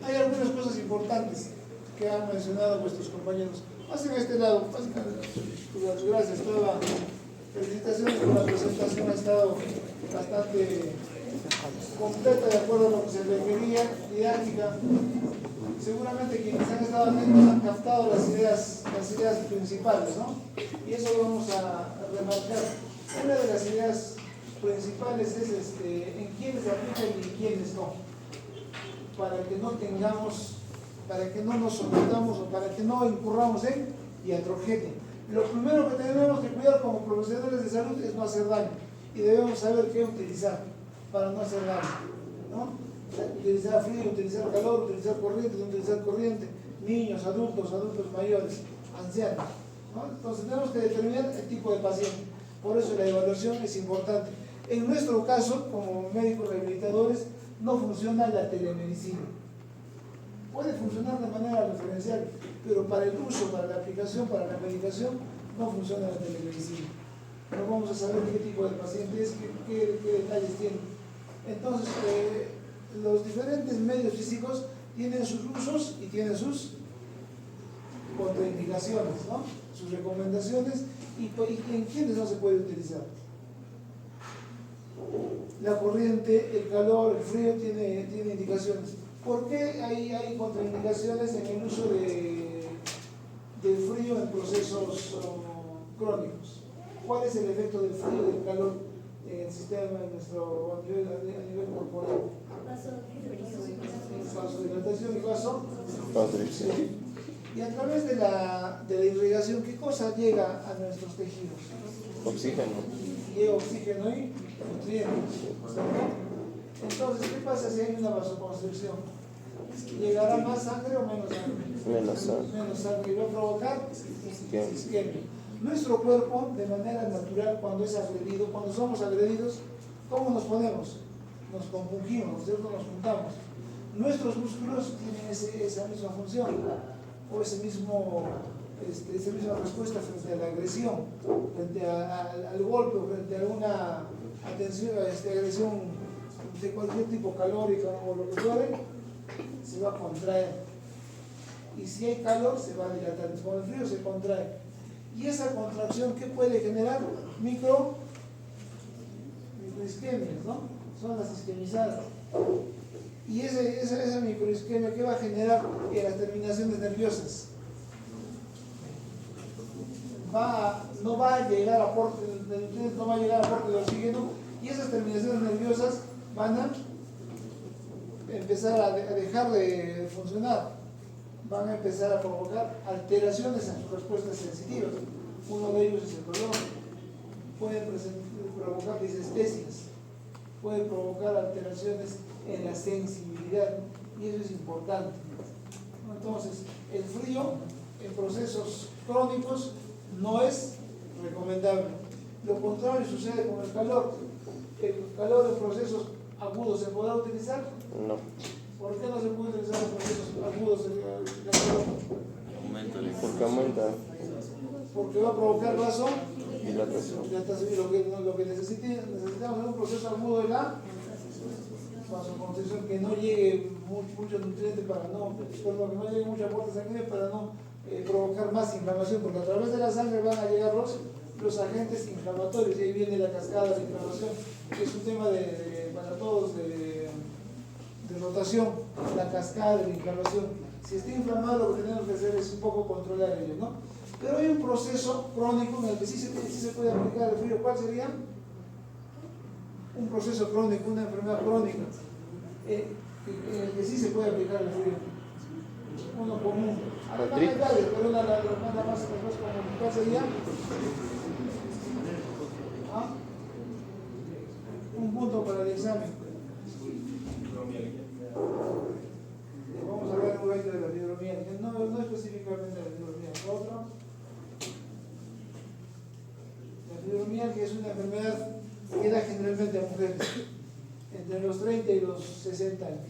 Hay algunas cosas importantes que han mencionado vuestros compañeros. Pasen a este lado, pasen a este lado. Gracias, felicitaciones por la presentación, ha estado bastante completa de acuerdo a lo que se requería, didáctica. Seguramente quienes han estado atentos han captado las ideas principales, ¿no? Y eso lo vamos a remarcar. Una de las ideas principales es en quiénes se aplican y quiénes no, para que no nos sometamos o para que no incurramos en iatrogenia. Lo primero que tenemos que cuidar como profesionales de salud es no hacer daño y debemos saber qué utilizar para no hacer daño, ¿no? Utilizar frío, utilizar calor, utilizar corriente, no utilizar corriente, niños, adultos mayores, ancianos, ¿no? Entonces tenemos que determinar el tipo de paciente, por eso la evaluación es importante. En nuestro caso, como médicos rehabilitadores, no funciona la telemedicina. Puede funcionar de manera referencial, pero para el uso, para la aplicación, para la medicación, no funciona la telemedicina. No vamos a saber qué tipo de paciente es, qué detalles tiene. Entonces, los diferentes medios físicos tienen sus usos y tienen sus contraindicaciones, ¿no? Sus recomendaciones y en quiénes no se puede utilizar. La corriente, el calor, el frío tiene indicaciones. ¿Por qué hay contraindicaciones en el uso del frío en procesos crónicos? ¿Cuál es el efecto del frío y del calor en el sistema, a nivel corporal? vasodilatación y Constricción. y a través de la irrigación, ¿qué cosa llega a nuestros tejidos? Oxígeno. Llega oxígeno y nutrientes, ¿cierto? Entonces, ¿qué pasa si hay una vasoconstricción? ¿Llegará más sangre o menos sangre? Menos sangre. Menos sangre y va a provocar isquemia. Nuestro cuerpo, de manera natural, cuando es agredido, cuando somos agredidos, ¿cómo nos ponemos? Nos compungimos, ¿no es cierto? Nos juntamos. Nuestros músculos tienen esa misma función o esa misma respuesta frente a la agresión, frente al golpe, frente a alguna agresión de cualquier tipo, calórica o lo que fuere, se va a contraer. Y si hay calor, se va a dilatar. Con el frío se contrae. Y esa contracción, ¿qué puede generar? Microisquemias, ¿no? Son las isquemizadas. Y esa microisquemia, ¿qué va a generar en las terminaciones nerviosas? No va a llegar aporte de nutrientes, no va a llegar aporte de oxígeno, y esas terminaciones nerviosas van a empezar a dejar de funcionar, van a empezar a provocar alteraciones en sus respuestas sensitivas. Uno de ellos es el dolor, puede provocar disestesias, puede provocar alteraciones en la sensibilidad, y eso es importante. Entonces, el frío en procesos crónicos no es recomendable. Lo contrario sucede con el calor. El calor en procesos agudos se podrá utilizar. No. ¿Por qué no se puede utilizar en procesos agudos el calor? Porque aumenta. Porque va a provocar Dilatación. Y lo que necesitamos es un proceso agudo de la vasoconstricción, que no llegue mucho nutriente que no llegue mucha aporte sanguíneo para no provocar más inflamación, porque a través de la sangre van a llegar los agentes inflamatorios, y ahí viene la cascada de inflamación, que es un tema para todos de rotación, la cascada de la inflamación. Si está inflamado, lo que tenemos que hacer es un poco controlar ello, ¿no? Pero hay un proceso crónico en el que sí se puede aplicar el frío. ¿Cuál sería? Un proceso crónico, una enfermedad crónica, en el que sí se puede aplicar el frío. Uno común. Además hay varios, pero una más común. ¿Cuál sería? Un punto para el examen. Vamos a hablar un poquito de la fibromialgia, no específicamente de la fibromialgia. Otro. La fibromialgia es una enfermedad que da generalmente a mujeres entre los 30 y los 60 años,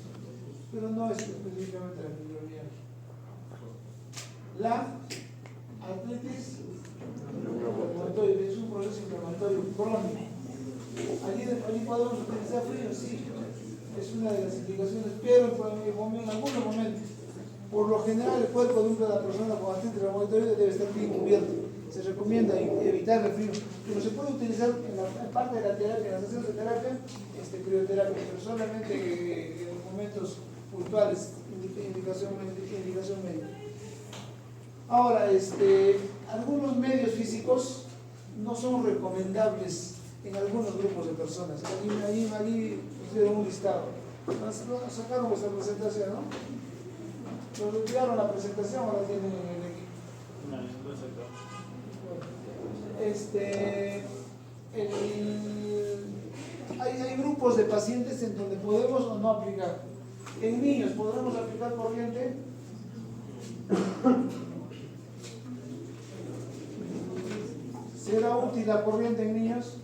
pero no es específicamente la fibromialgia. La artritis reumatoide es un proceso inflamatorio crónico. Allí podemos utilizar frío, sí, es una de las indicaciones, pero en algunos momentos, por lo general, el cuerpo de una persona con artritis reumatoide debe estar bien cubierto. Se recomienda evitar el frío, pero se puede utilizar en parte de la terapia, en las sesiones de terapia, crioterapia, pero solamente en momentos puntuales, indicación médica. Ahora, algunos medios físicos no son recomendables en algunos grupos de personas. Allí pusieron un listado. Sacaron vuestra presentación, ¿no? ¿Nos enviaron la presentación o la tienen en el equipo? No, no sé. Hay grupos de pacientes en donde podemos o no aplicar. En niños, ¿podremos aplicar corriente? ¿Será útil la corriente en niños?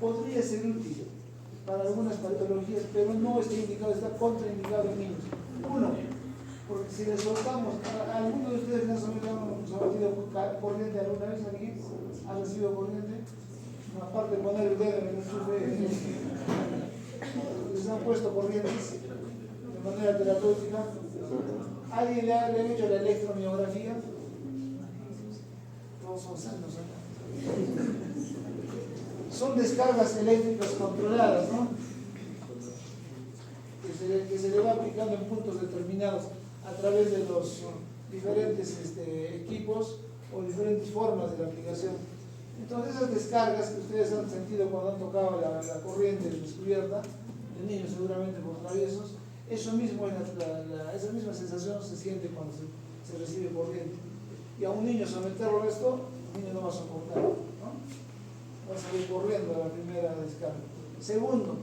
Podría ser útil para algunas patologías, pero no está indicado, está contraindicado en niños. Uno, porque si le soltamos, ¿alguno de ustedes han sometido corriente alguna vez aquí? ¿Ha recibido corriente? Aparte de poner el dedo en el enchufe, les han puesto corrientes de manera terapéutica. ¿Alguien le ha hecho la electromiografía? Todos son sanos acá. Son descargas eléctricas controladas, ¿no? Que se le va aplicando en puntos determinados a través de los diferentes equipos o diferentes formas de la aplicación. Entonces esas descargas que ustedes han sentido cuando han tocado la corriente descubierta, de niños seguramente por traviesos, eso mismo es esa misma sensación se siente cuando se recibe corriente. Y a un niño someterlo a esto, el niño no va a soportar, ¿no? Va a salir corriendo a la primera descarga. Segundo,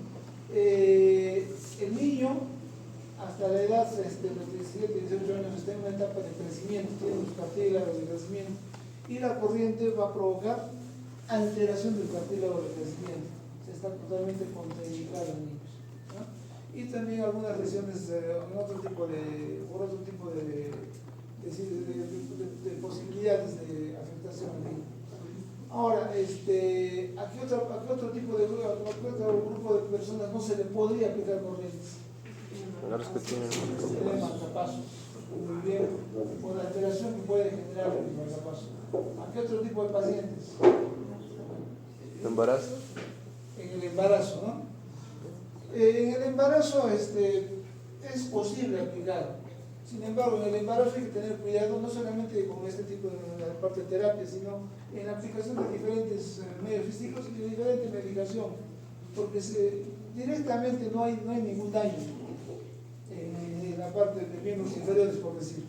el niño hasta la edad de los 17, 18 años está en una etapa de crecimiento, tiene los cartílagos de crecimiento, y la corriente va a provocar alteración del cartílago de crecimiento. Se está totalmente contraindicado en niños, ¿no? Y también algunas lesiones por otro tipo de posibilidades de afectación al niño. Ahora, ¿a qué otro tipo de grupo de personas no se le podría aplicar corrientes? El marcapasos, muy bien, por la alteración que puede generar el marcapaso. ¿A qué otro tipo de pacientes? ¿Embarazo? En el embarazo, ¿no? En el embarazo es posible aplicar. Sin embargo, en el embarazo hay que tener cuidado no solamente con este tipo de la parte de terapia, sino en la aplicación de diferentes medios físicos y de diferente medicación, porque directamente no hay ningún daño en la parte de miembros inferiores, por decir.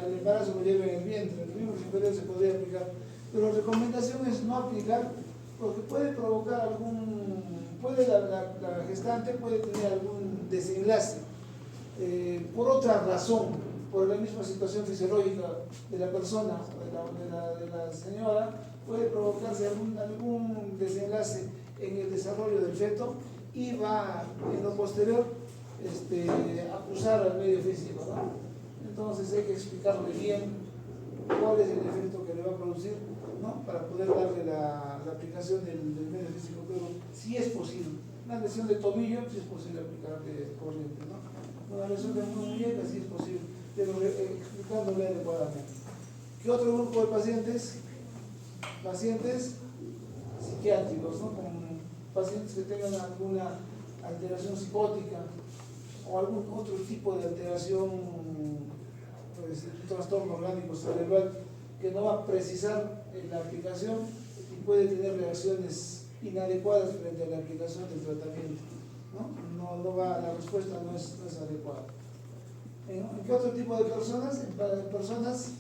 El embarazo lo lleva en el vientre, los miembros inferiores se podría aplicar, pero la recomendación es no aplicar porque puede provocar la gestante puede tener algún desenlace por otra razón, por la misma situación fisiológica de la persona, de la señora, puede provocarse algún desenlace en el desarrollo del feto y va en lo posterior acusar al medio físico, ¿no? Entonces hay que explicarle bien cuál es el efecto que le va a producir, ¿no? Para poder darle la aplicación del medio físico, pero sí es posible. Una lesión de tobillo sí es posible aplicarle corriente, ¿no? Una lesión de muñeca sí es posible, pero explicándole adecuadamente. ¿Qué otro grupo de pacientes? Pacientes psiquiátricos, ¿no? Con pacientes que tengan alguna alteración psicótica o algún otro tipo de alteración, pues, un trastorno orgánico cerebral que no va a precisar la aplicación y puede tener reacciones inadecuadas frente a la aplicación del tratamiento, ¿no? La respuesta no es adecuada. ¿En qué otro tipo de personas? En personas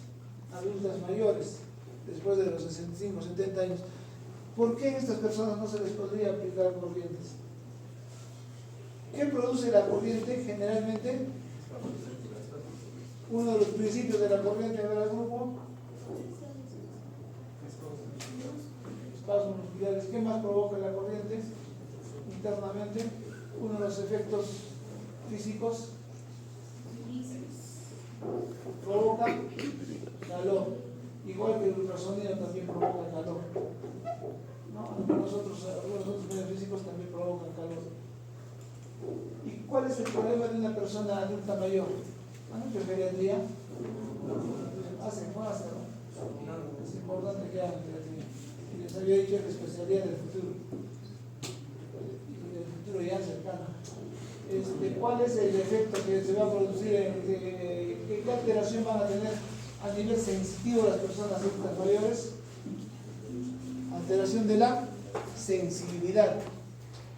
adultas mayores, después de los 65, 70 años. ¿Por qué a estas personas no se les podría aplicar corrientes? ¿Qué produce la corriente? Generalmente, uno de los principios de la corriente del grupo, espasmos musculares. ¿Qué más provoca la corriente internamente? Uno de los efectos físicos provoca calor, igual que el ultrasonido también provoca calor, ¿no? Algunos otros medios físicos también provocan calor. ¿Y cuál es el problema de una persona adulta mayor? ¿Han hecho geriatría? ¿no? Es importante que hagan geriatría. Y les había dicho la especialidad del futuro. Y del futuro ya cercano. ¿Cuál es el efecto que se va a producir? ¿Qué alteración van a tener a nivel sensitivo las personas adultas mayores? Alteración de la sensibilidad.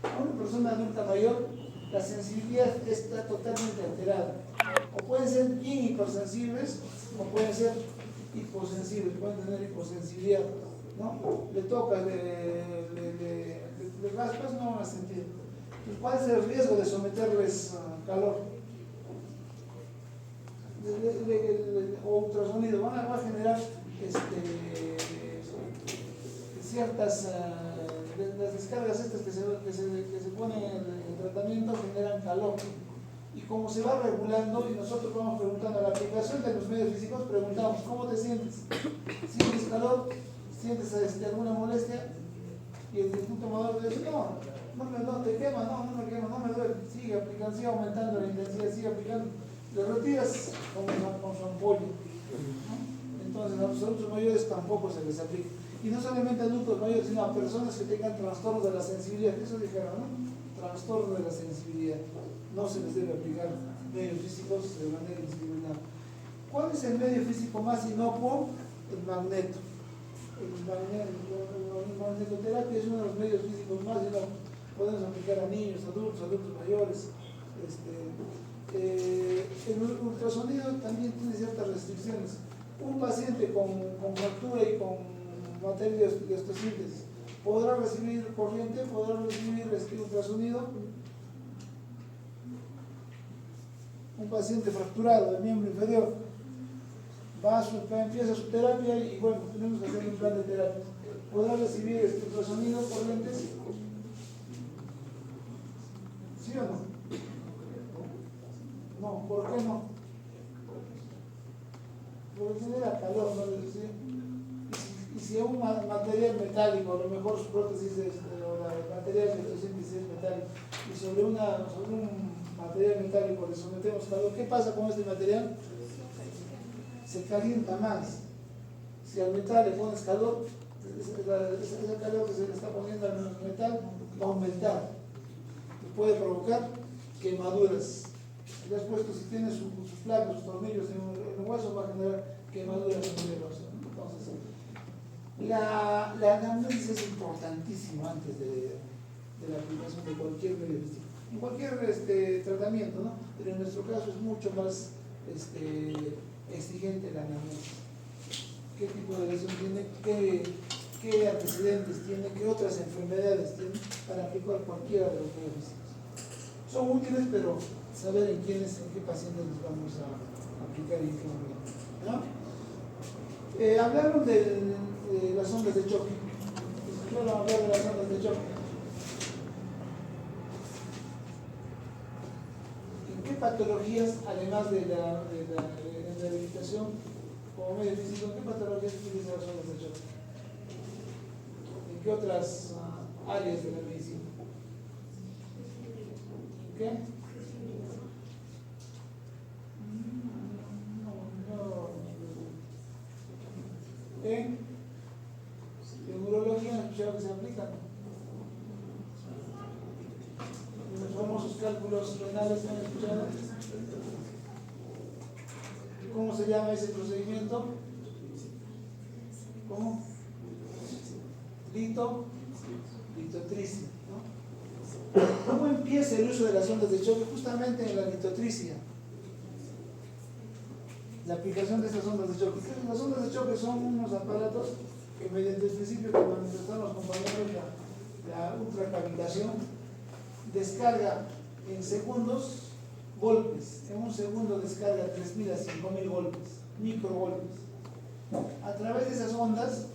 A una persona adulta mayor, la sensibilidad está totalmente alterada. O pueden ser bien hipersensibles, o pueden ser hiposensibles, pueden tener hiposensibilidad, ¿no? Le tocas, le raspas, no van a sentir. ¿Y cuál es el riesgo de someterles a calor? O ultrasonido, va a generar ciertas las descargas estas que se ponen en el tratamiento generan calor, y como se va regulando y nosotros vamos preguntando a la aplicación de los medios físicos, preguntamos ¿cómo te sientes? ¿Sientes calor? ¿Sientes alguna molestia? Y el tomador te dice no te quema, no me quema, no me duele, sigue aplicando, sigue aumentando la intensidad, sigue aplicando, le retiras con su ampolla, ¿no? Entonces a los adultos mayores tampoco se les aplica. Y no solamente a adultos mayores, sino a personas que tengan trastornos de la sensibilidad. Eso dijeron, ¿no? Trastorno de la sensibilidad. No se les debe aplicar medios físicos de manera indiscriminada. ¿Cuál es el medio físico más inocuo? El magneto. La magnetoterapia es uno de los medios físicos más inocuos. podemos aplicar a niños, adultos mayores. El ultrasonido también tiene ciertas restricciones. Un paciente con fractura y con materia de osteosíntesis podrá recibir corriente, podrá recibir ultrasonido. Un paciente fracturado del miembro inferior empieza su terapia y bueno, tenemos que hacer un plan de terapia. ¿Podrá recibir ultrasonido, corrientes? ¿Sí o no? No, ¿por qué no? Porque genera calor, ¿no? Y si es un material metálico, a lo mejor su prótesis o la material de osteosíntesis es metálico, y sobre un material metálico le sometemos calor, ¿qué pasa con este material? Se calienta más. Si al metal le pones calor, ese calor que se le está poniendo al metal va a aumentar y puede provocar quemaduras. Le has puesto, si tiene sus placas, sus tornillos en el hueso, va a generar quemaduras en el hueso. Entonces, la anamnesis es importantísima antes de la aplicación de cualquier medio de en cualquier tratamiento, ¿no? Pero en nuestro caso es mucho más exigente la anamnesis. ¿Qué tipo de lesión tiene? ¿Qué antecedentes tiene? ¿Qué otras enfermedades tiene? Para aplicar cualquiera de los medios. Son útiles, pero saber en qué pacientes les vamos a aplicar y en qué momento, ¿no? Hablaron de las ondas de choque. ¿Escucharon hablar de las ondas de choque? ¿En qué patologías, además de la rehabilitación como medio físico, en qué patologías se utilizan las ondas de choque? ¿En qué otras áreas de la medicina? ¿Qué? En neurología, ¿han escuchado que se aplican? Los famosos cálculos renales, ¿han escuchado? ¿Cómo se llama ese procedimiento? ¿Cómo? Litotricia, ¿no? ¿Cómo empieza el uso de las ondas de choque? Justamente en la litotricia. La aplicación de estas ondas de choque. Las ondas de choque son unos aparatos que mediante el principio que manifestaron los compañeros, la ultracavitación, descarga en segundos golpes. En un segundo descarga 3.000 a 5.000 golpes, microgolpes. A través de esas ondas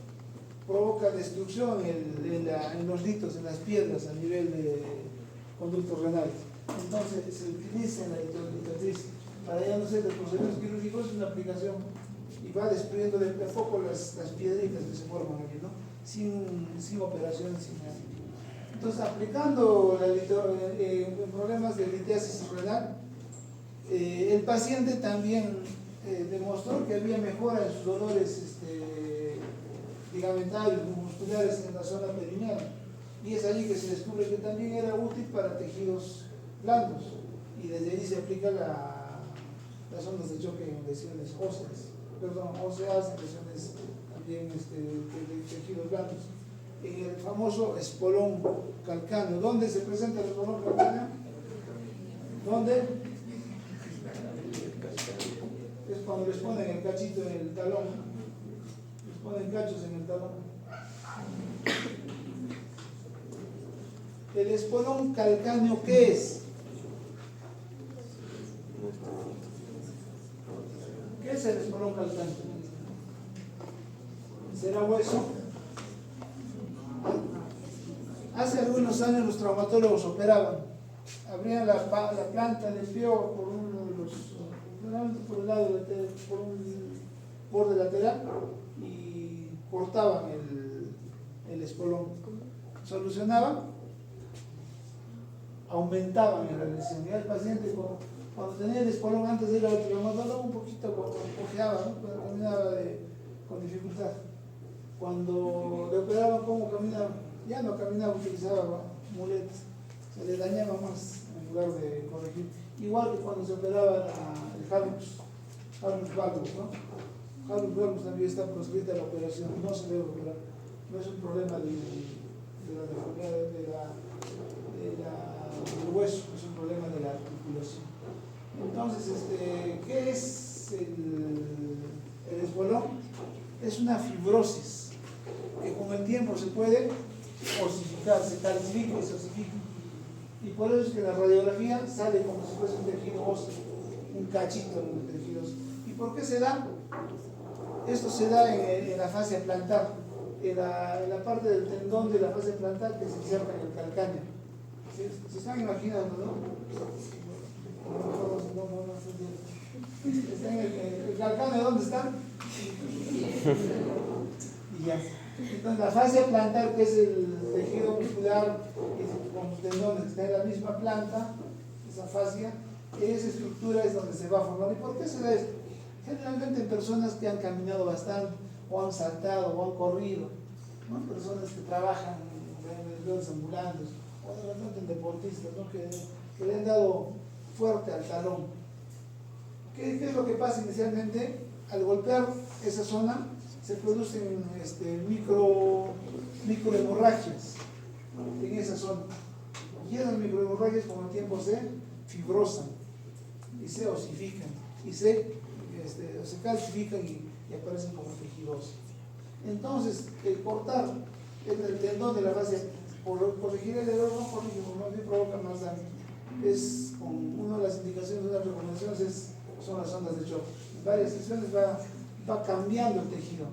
provoca destrucción en los litos, en las piedras a nivel de conductos renales. Entonces se utiliza en la litotricia. Para ya no ser de procedimientos quirúrgicos, es una aplicación y va desprendiendo de a poco las piedritas que se forman aquí, ¿no? Sin operación, sin nada. Entonces, aplicando problemas de litiasis renal, el paciente también demostró que había mejora en sus dolores ligamentarios, musculares en la zona perineal. Y es allí que se descubre que también era útil para tejidos blandos. Y desde allí se aplica las ondas de choque en lesiones óseas, en lesiones también de tejidos blandos. En el famoso espolón calcáneo. ¿Dónde se presenta el espolón calcáneo? ¿Dónde? Es cuando les ponen el cachito en el talón. Les ponen cachos en el talón. ¿El espolón calcáneo qué es? ¿Qué es el espolón calcáneo? ¿Será hueso? Hace algunos años los traumatólogos operaban, abrían la planta del pie por por un borde lateral y cortaban el espolón. Solucionaban, aumentaban en la lesión. Ya el paciente cuando tenía el espolón antes de ir al traumatólogo un poquito cojeaba, ¿no? Caminaba con dificultad. Cuando le operaban, ¿cómo caminaba? Ya no caminaba, utilizaba muletas, se le dañaba más en lugar de corregir. Igual que cuando se operaba el Hallux valgus, ¿no? Hallux valgus también está proscrita la operación, no se debe operar, no es un problema de la del hueso, es un problema de la articulación. Entonces, ¿qué es el espolón? Es una fibrosis que con el tiempo se puede osificar, se calcifica y se osifica. Y por eso es que la radiografía sale como si fuese un tejido óseo, un cachito en el tejido óseo. ¿Y por qué se da? Esto se da en la fascia plantar, en la parte del tendón de la fascia plantar que se inserta en el calcáneo. ¿Se están imaginando, no? ¿Está en el calcáneo? ¿Dónde está? Y ya. Entonces la fascia plantar, que es el tejido muscular con los tendones que está en la misma planta, esa fascia, esa estructura es donde se va a formar. ¿Y por qué se da esto? Generalmente en personas que han caminado bastante, o han saltado, o han corrido, ¿no? Personas que trabajan en vendedores ambulantes, o de repente en deportistas, ¿no? que le han dado fuerte al talón. ¿Qué es lo que pasa inicialmente? Al golpear esa zona se producen microhemorragias en esa zona. Y esas microhemorragias con el tiempo se fibrosan y se osifican y se calcifican y aparecen como tejidos. Entonces, el cortar el tendón de la fascia, por corregir el error, no corrige, más bien provoca más daño. Es con una de las indicaciones, de las recomendaciones son las ondas de choque. En varias sesiones va cambiando el tejido,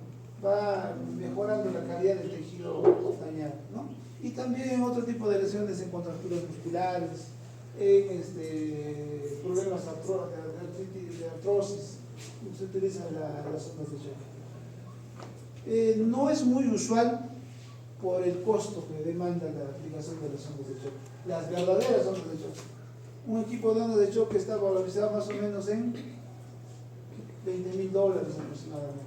va mejorando la calidad del tejido dañado, ¿no? Y también otro tipo de lesiones en contracturas musculares, en problemas de artrosis, se utilizan las ondas de choque. No es muy usual por el costo que demanda la aplicación de las ondas de choque, las verdaderas ondas de choque. Un equipo de ondas de choque está valorizado más o menos en $20,000 aproximadamente.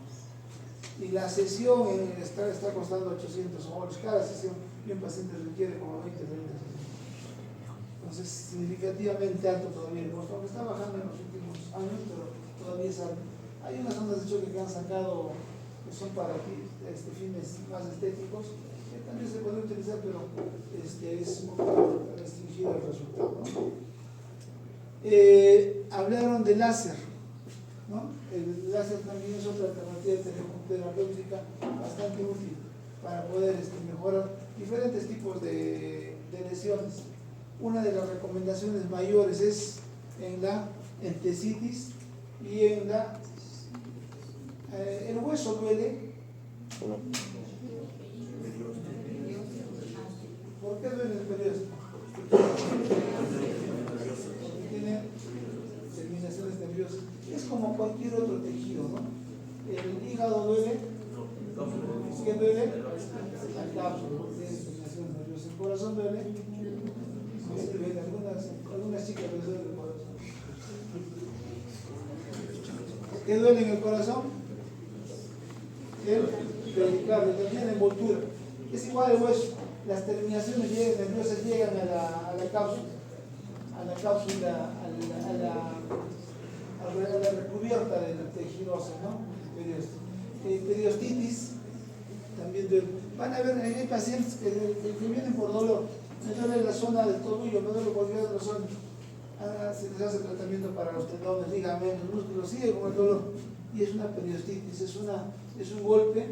Y la sesión está costando $800. Cada sesión, y un paciente requiere como 20, 30 sesiones. Entonces, significativamente alto todavía el costo, aunque está bajando en los últimos años, pero todavía es alto. Hay unas ondas de choque que han sacado, que son para fines más estéticos, que también se puede utilizar, pero es muy restringido el resultado, ¿no? Hablaron de láser, ¿no? El láser también es otra alternativa terapéutica bastante útil para poder mejorar diferentes tipos de lesiones. Una de las recomendaciones mayores es en la entesitis y en la... ¿el hueso duele? ¿Por qué duele el periodo? Tiene terminaciones nerviosas. Es como cualquier otro tejido, ¿no? El hígado duele. ¿Qué duele? La cápsula, tiene terminaciones nerviosas. El corazón duele. Algunas chicas les duele el corazón. ¿Qué duele en el corazón? El pericardio, que tiene envoltura. Es igual el hueso. Las terminaciones nerviosas llegan a la cápsula, a la recubierta del tejido óseo, ¿no? Periostitis también duele. Van a ver, hay pacientes que vienen por dolor. Me duele la zona del tobillo, me duele cualquier otra zona. Se les hace tratamiento para los tendones, ligamentos, músculos, sigue con el dolor. Y es una periostitis, es un golpe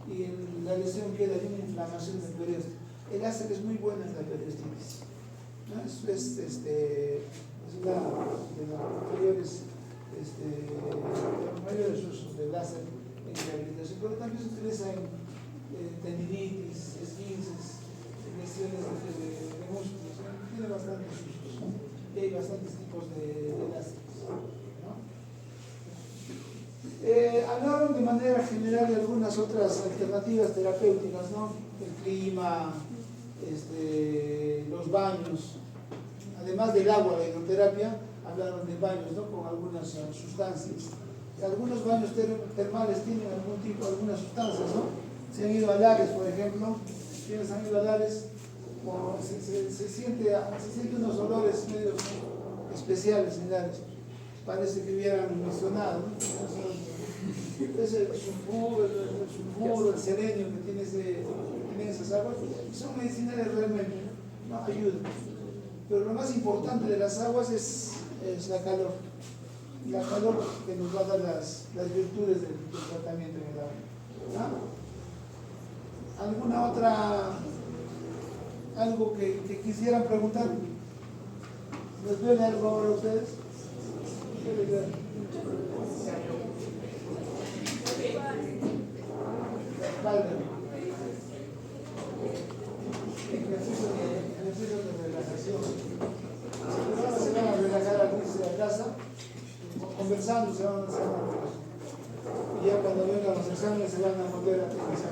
y la lesión queda de una inflamación del periósteo. El láser es muy bueno en la periostitis, ¿no? Es una de los mayores usos del láser en rehabilitación, pero también se utiliza en tendinitis, esguinces, lesiones de músculos, ¿no? Tiene bastantes usos y hay bastantes tipos de láseres, ¿no? Hablaron de manera general de algunas otras alternativas terapéuticas, ¿no? El clima, los baños, además del agua, la hidroterapia, hablaron de baños, ¿no? Con algunas sustancias. Algunos baños termales tienen algunas sustancias, ¿no? Se han ido a Lares, por ejemplo, quienes han ido a Lares, se siente unos olores medio especiales en Lares. Parece que hubieran mencionado, ¿no? Es el sulfuro, el selenio que tienen esas aguas, y son medicinales realmente. no ayuda. Pero lo más importante de las aguas es la calor. La calor que nos va a dar las virtudes del tratamiento en el agua. ¿Ah? ¿Alguna otra, algo que quisieran preguntar? ¿Les duele algo ahora a ustedes? ¿Qué les duele? Ejercicios de relajación. Se van a relajar al irse a casa, conversando se van a relajar. Y ya cuando vengan los exámenes se van a volver a pensar.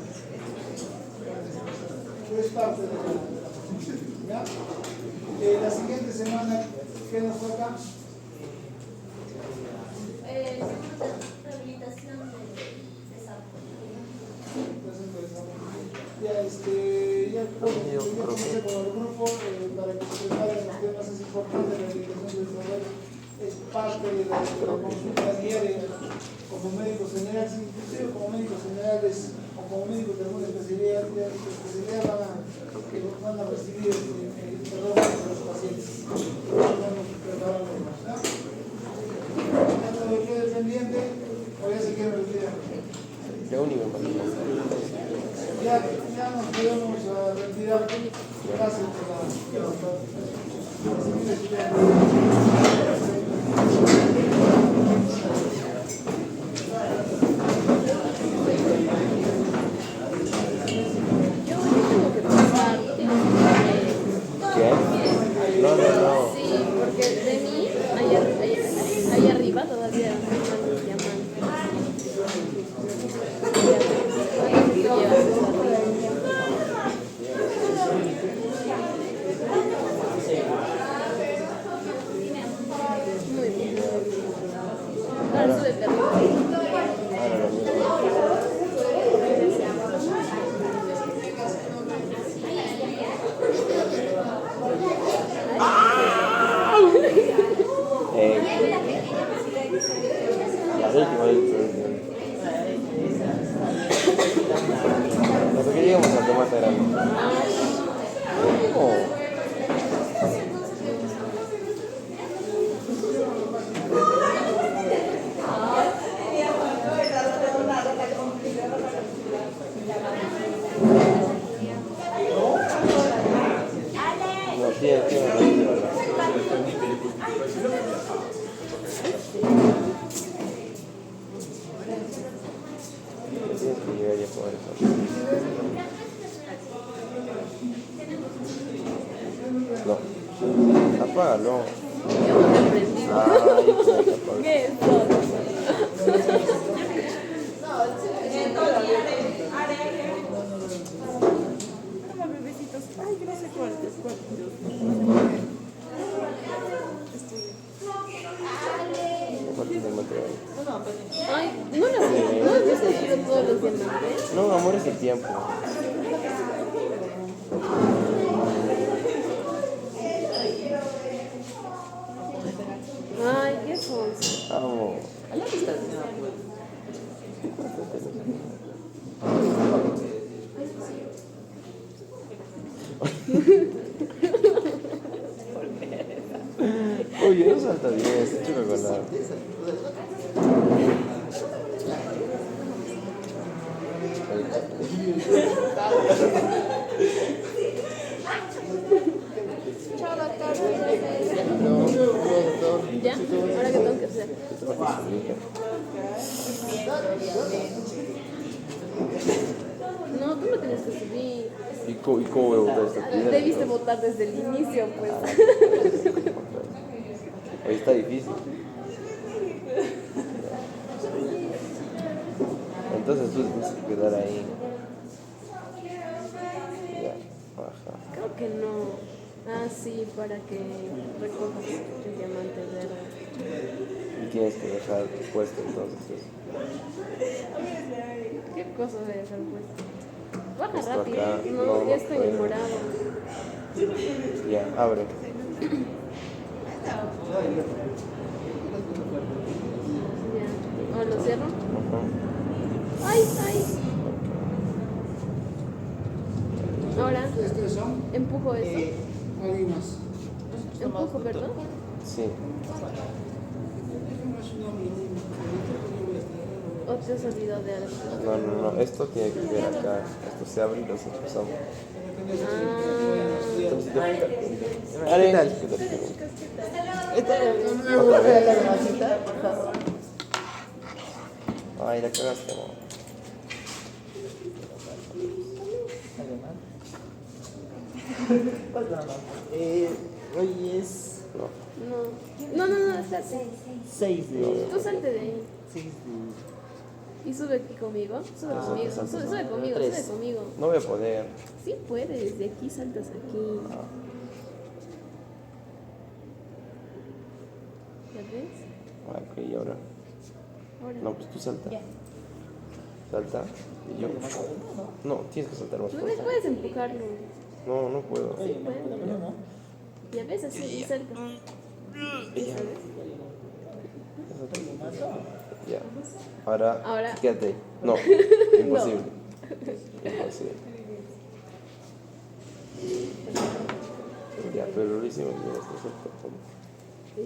Es parte de la formación. ¿Ya? La siguiente semana, ¿qué nos toca? Rehabilitación de sapo. Ya comencé con el grupo para que se preparen los temas. Es importante la rehabilitación del desarrollo. Es parte de la consulta diaria como médicos generales, inclusive como médicos generales o como médicos de alguna especialidad van a recibir el perdón de los pacientes. Vamos preparando más, ¿no? ¿Cuánto me quede pendiente? O ya se quieren retirar. Ya nos podemos retirar. Gracias Sí, porque de mí, ahí arriba todavía me están llamando. Muy bien. Ahora sube perrito. ¿Por qué llegamos a tomate grande? No, tiene tienes que llegar ya por eso. No. Apágalo. Yo no me he prendido. ¿Qué es todo? Toma, bebecitos. Ay, que no se cortes. Ay, ¿no has visto todos los diamantes? No, amor, es el tiempo. Ay, qué sonso. Vamos. Oye, no salta bien, está chulo con la... Chao, doctor. ¿Ya? ¿Ahora qué tengo que hacer? No, tú no tienes que subir. ¿Y cómo voy a botar esta piedra? Debiste votar desde el inicio, pues. Ahí está difícil. Entonces tú tienes que quedar ahí. Ya, baja. Creo que no. Ah, sí, para que recojas el diamante verde. Y tienes que dejar puesto entonces eso. ¿Qué cosa voy a dejar puesto? Baja Esto rápido. acá, No, no, ya estoy no. en morado. Ya, abre. Ya. ¿O lo cierro? Ajá. ¡Ay, ay! Ahora, empujo eso. ¿Alguien más? Empujo, ¿verdad? Sí. ¿O te has olvidado de algo? No, esto tiene que ver acá. Esto se abre y lo empezamos. Entonces, ¿qué tal? Ay, la cagaste, no. Hoy es No, espérate. 6 de... Tú salte de ahí. 6 de... Y sube aquí conmigo. Sube conmigo. Sube conmigo. Tres. Sube conmigo. No voy a poder. Sí puedes. De aquí saltas aquí. ¿Ya ves? Ok, y ahora. Ahora. No, pues tú salta. Salta. Y yo. No, tienes que saltar más No fuerte. puedes empujarlo. No puedo. Sí puedes. Ya ves, así y salta. Ya. Ya. Ahora. Quédate ahí. No. Imposible. Imposible. Ya, pero lo hicimos bien. Esto es perfecto.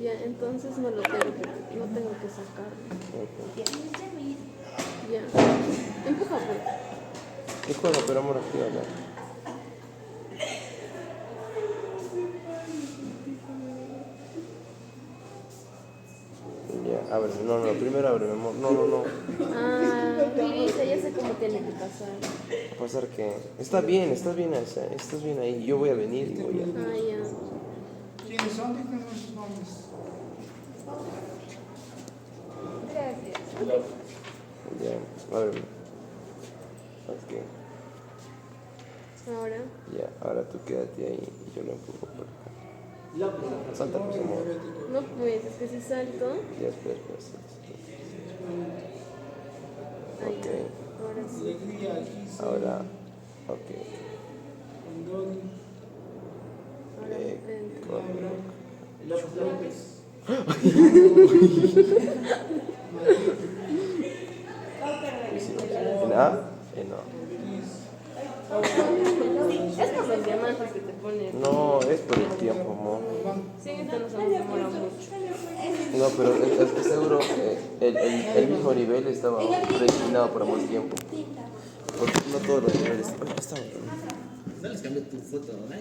Ya, entonces no tengo que sacarlo. Ya. Empuja, pues. ¿Qué juego? Pero amor, activa. Ya, ábreme. No, primero ábreme, amor. No. Lisa, ya sé cómo tiene que pasar. ¿Va a pasar que? Estás bien ahí. Yo voy a venir y voy a... Ya. ¿Quiénes son? Díganme sus nombres. Gracias. Ya, ábreme. Ok. Ahora. Ya, ahora tú quédate ahí y yo lo empujo por acá. Salta, pues, amor. No puedes, es que si salto. Ya, espera. Ahí. Ok. Ahora sí. Alegría, aquí sí. Ahora, ok. Andoni, Los López. ¿En A? En A. Es por los diamantes que te ponen. No, es por el tiempo, amor. Sí, esto nos demora mucho. No, pero es seguro el mismo nivel estaba predestinado para más tiempo. Porque no todos los niveles. No les cambio tu foto, ¿no?